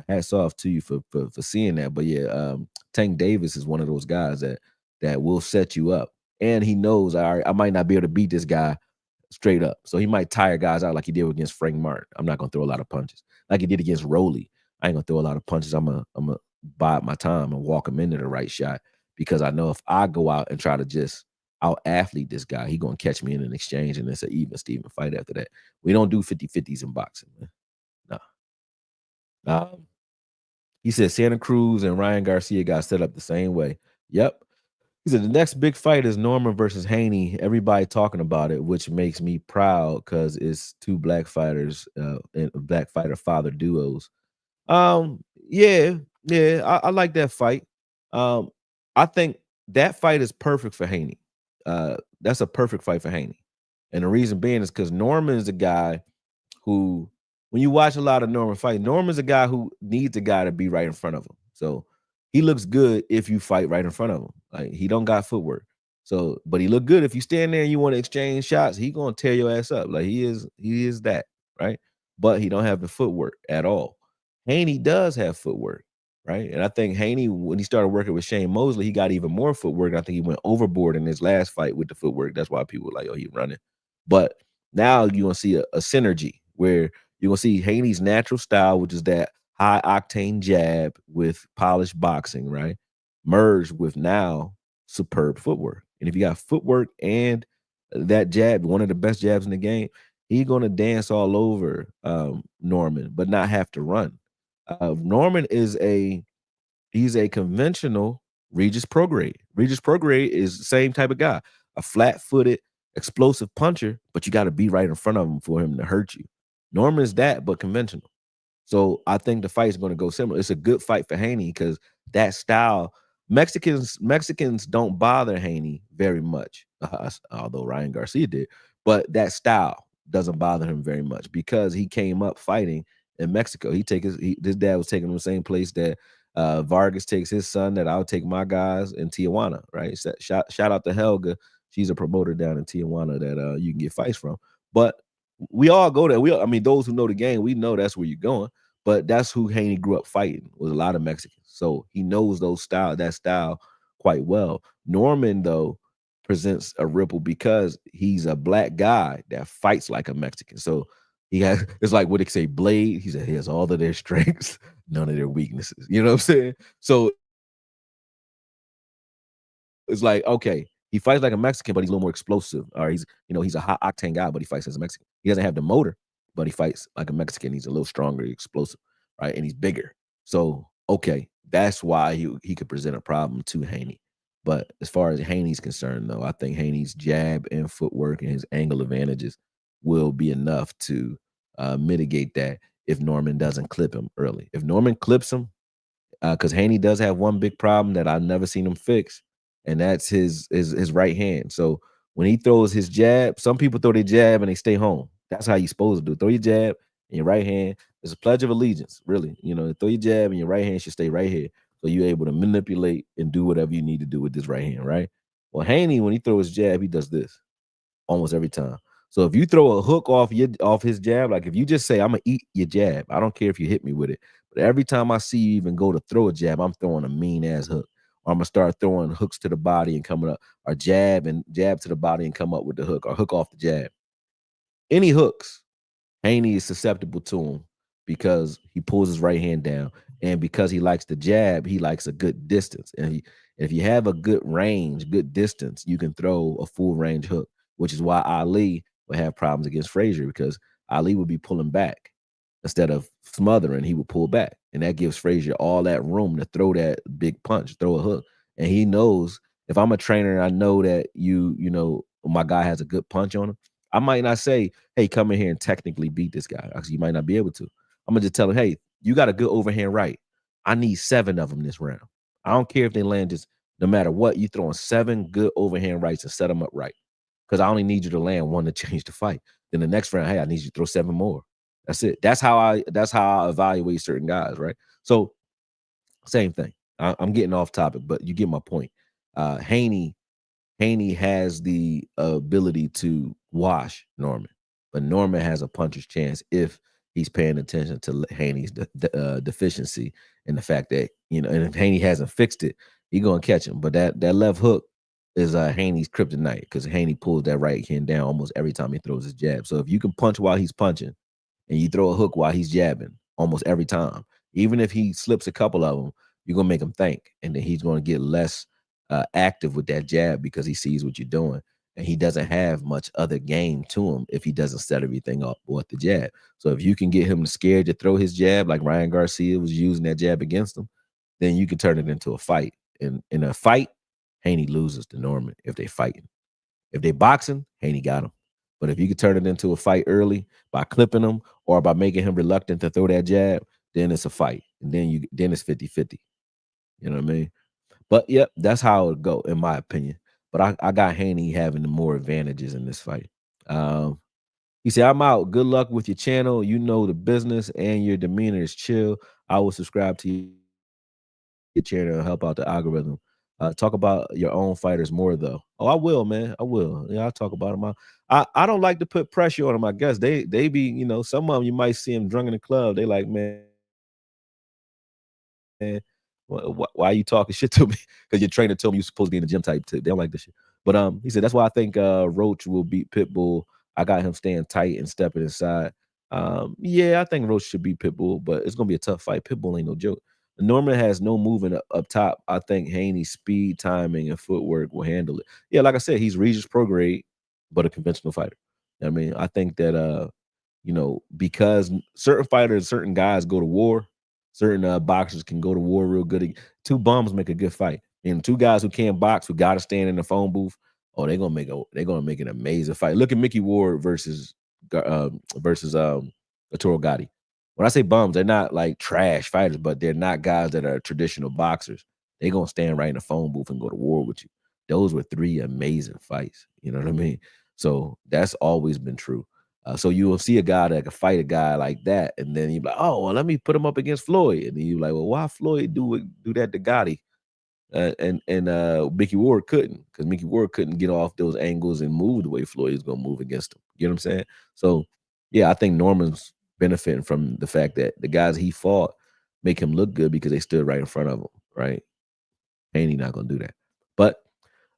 hats off to you for seeing that. But yeah, Tank Davis is one of those guys that will set you up. And he knows, all right, I might not be able to beat this guy straight up. So he might tire guys out like he did against Frank Martin. I'm not gonna throw a lot of punches. Like he did against Roley. I ain't gonna throw a lot of punches. I'm gonna bide my time and walk him into the right shot because I know if I go out and try to just out athlete this guy, he gonna catch me in an exchange and it's an even Steven fight after that. We don't do 50-50s in boxing, man. No. He said Santa Cruz and Ryan Garcia got set up the same way. Yep. He said the next big fight is Norman versus Haney. Everybody talking about it, which makes me proud because it's two black fighters and black fighter father duos. Yeah, yeah, I like that fight. Um, I think that fight is perfect for Haney. That's a perfect fight for Haney. And the reason being is because Norman is a guy who, when you watch a lot of Norman fight, Norman's a guy who needs a guy to be right in front of him. So he looks good if you fight right in front of him. Like he don't got footwork. So, but he look good if you stand there and you want to exchange shots. He gonna tear your ass up. Like he is that, right? But he don't have the footwork at all. Haney does have footwork, right? And I think Haney, when he started working with Shane Mosley, he got even more footwork. I think he went overboard in his last fight with the footwork. That's why people were like, "Oh, he running." But now you're gonna see a synergy where you're gonna see Haney's natural style, which is that high octane jab with polished boxing, right? Merged with now superb footwork. And if you got footwork and that jab, one of the best jabs in the game, he's gonna dance all over Norman, but not have to run. Norman he's a conventional Regis Prograde. Regis Prograde is the same type of guy, a flat-footed, explosive puncher, but you got to be right in front of him for him to hurt you. Norman is that, but conventional. So I think the fight is going to go similar. It's a good fight for Haney because that style, Mexicans don't bother Haney very much, although Ryan Garcia did. But that style doesn't bother him very much because he came up fighting in Mexico. His dad was taking him the same place that Vargas takes his son. That I'll take my guys in Tijuana. Right? Shout out to Helga. She's a promoter down in Tijuana that you can get fights from. But we all go there. I mean, those who know the game, we know that's where you're going. But that's who Haney grew up fighting, was a lot of Mexicans. So he knows that style quite well. Norman, though, presents a ripple because he's a black guy that fights like a Mexican. So he has it's like what they say, Blade. He said he has all of their strengths, none of their weaknesses. You know what I'm saying? So it's like, okay, he fights like a Mexican, but he's a little more explosive. Or he's a high octane guy, but he fights as a Mexican. He doesn't have the motor, but he fights like a Mexican. He's a little stronger, explosive, right? And he's bigger. So, okay, that's why he could present a problem to Haney. But as far as Haney's concerned, though, I think Haney's jab and footwork and his angle advantages will be enough to mitigate that if Norman doesn't clip him early. If Norman clips him, because Haney does have one big problem that I've never seen him fix, and that's his right hand. So when he throws his jab, some people throw their jab and they stay home. That's how you're supposed to do. Throw your jab in your right hand. It's a pledge of allegiance, really. Throw your jab and your right hand should stay right here. So you're able to manipulate and do whatever you need to do with this right hand, right? Well, Haney, when he throws his jab, he does this almost every time. So if you throw a hook off his jab, like if you just say, I'm gonna eat your jab, I don't care if you hit me with it. But every time I see you even go to throw a jab, I'm throwing a mean ass hook. Or I'm gonna start throwing hooks to the body and coming up, or jab to the body and come up with the hook, or hook off the jab. Any hooks, Haney is susceptible to him because he pulls his right hand down, and because he likes the jab, he likes a good distance. And if you have a good range, good distance, you can throw a full range hook, which is why Ali would have problems against Frazier, because Ali would be pulling back instead of smothering. He would pull back, and that gives Frazier all that room to throw that big punch, throw a hook. And he knows, if I'm a trainer and I know that my guy has a good punch on him, I might not say, hey, come in here and technically beat this guy. Actually, you might not be able to. I'm gonna just tell him, hey, you got a good overhand right. I need 7 of them this round. I don't care if they land, just no matter what, you throwing 7 good overhand rights and set them up right. Because I only need you to land one to change the fight. Then the next round, hey, I need you to throw 7 more. That's it. That's how I evaluate certain guys, right? So same thing. I'm getting off topic, but you get my point. Haney has the ability to wash Norman, but Norman has a puncher's chance if he's paying attention to Haney's deficiency, and the fact that, and if Haney hasn't fixed it, he's gonna catch him. But that left hook is Haney's kryptonite, because Haney pulls that right hand down almost every time he throws his jab. So if you can punch while he's punching, and you throw a hook while he's jabbing almost every time, even if he slips a couple of them, you're gonna make him think, and then he's gonna get less active with that jab because he sees what you're doing, and he doesn't have much other game to him if he doesn't set everything up with the jab. So if you can get him scared to throw his jab, like Ryan Garcia was using that jab against him, then you can turn it into a fight. And in a fight, Haney loses to Norman if they fighting. If they boxing, Haney got him. But if you could turn it into a fight early by clipping him or by making him reluctant to throw that jab, then it's a fight. And then it's 50-50. You know what I mean? But yep, that's how it would go, in my opinion. But I got Haney having the more advantages in this fight. He said, I'm out. Good luck with your channel. You know the business, and your demeanor is chill. I will subscribe to your channel and help out the algorithm. Talk about your own fighters more, though. Oh, I will, man. I will. Yeah, I'll talk about them. I don't like to put pressure on them. I guess they be, some of them you might see them drunk in the club. They like, man, why are you talking shit to me? Because your trainer told me you're supposed to be in the gym type tip. They don't like this shit. But he said that's why I think Roach will beat Pitbull. I got him staying tight and stepping inside. Yeah, I think Roach should beat Pitbull, but it's gonna be a tough fight. Pitbull ain't no joke. Norman has no movement up top. I think Haney's speed, timing, and footwork will handle it. Yeah, like I said, he's Regis pro grade, but a conventional fighter. I mean, I think that because certain fighters, certain guys go to war, certain boxers can go to war real good. Two bums make a good fight, and two guys who can't box, who got to stand in the phone booth, oh, they're gonna make an amazing fight. Look at Mickey Ward versus Arturo Gatti. When I say bums, they're not like trash fighters, but they're not guys that are traditional boxers. They're gonna stand right in the phone booth and go to war with you. Those were 3 amazing fights. You know what I mean? So that's always been true. So you will see a guy that can fight a guy like that, and then you're like, oh, well, let me put him up against Floyd. And then you're like, well, why Floyd do that to Gotti? And Mickey Ward couldn't, because Mickey Ward couldn't get off those angles and move the way Floyd is gonna move against him. You know what I'm saying? So yeah, I think Norman's benefiting from the fact that the guys he fought make him look good because they stood right in front of him, right? And he's not gonna do that. But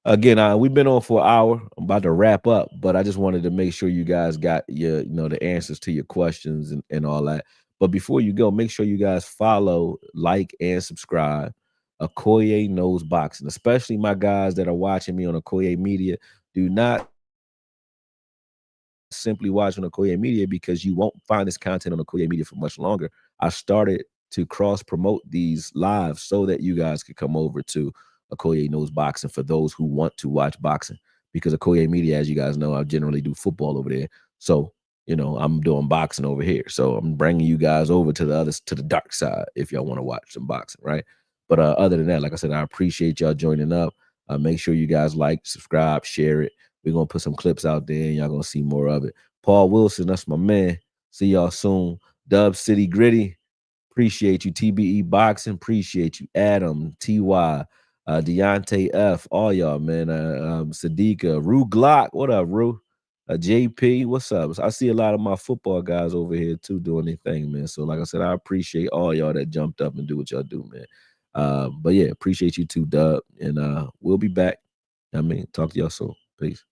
again, we've been on for an hour. I'm about to wrap up, but I just wanted to make sure you guys got your, the answers to your questions and all that. But before you go, make sure you guys follow, like, and subscribe. Okoye Knows Boxing, especially my guys that are watching me on Okoye Media. Do not simply watch on Okoye Media, because you won't find this content on Okoye Media for much longer. I started to cross promote these lives so that you guys could come over to Okoye Knows Boxing for those who want to watch boxing. Because Okoye Media, as you guys know, I generally do football over there. So, I'm doing boxing over here. So I'm bringing you guys over to the dark side if y'all want to watch some boxing, right? But other than that, like I said, I appreciate y'all joining up. Make sure you guys like, subscribe, share it. We're gonna put some clips out there and y'all gonna see more of it. Paul Wilson, that's my man. See y'all soon. Dub City Gritty, appreciate you. TBE Boxing, appreciate you. Adam, TY, Deontay F, all y'all, man. Sadiqa, Rue Glock, what up, Rue? JP, what's up? I see a lot of my football guys over here too doing their thing, man. So, like I said, I appreciate all y'all that jumped up and do what y'all do, man. But yeah, appreciate you too, Dub. And we'll be back. I mean, talk to y'all soon. Peace.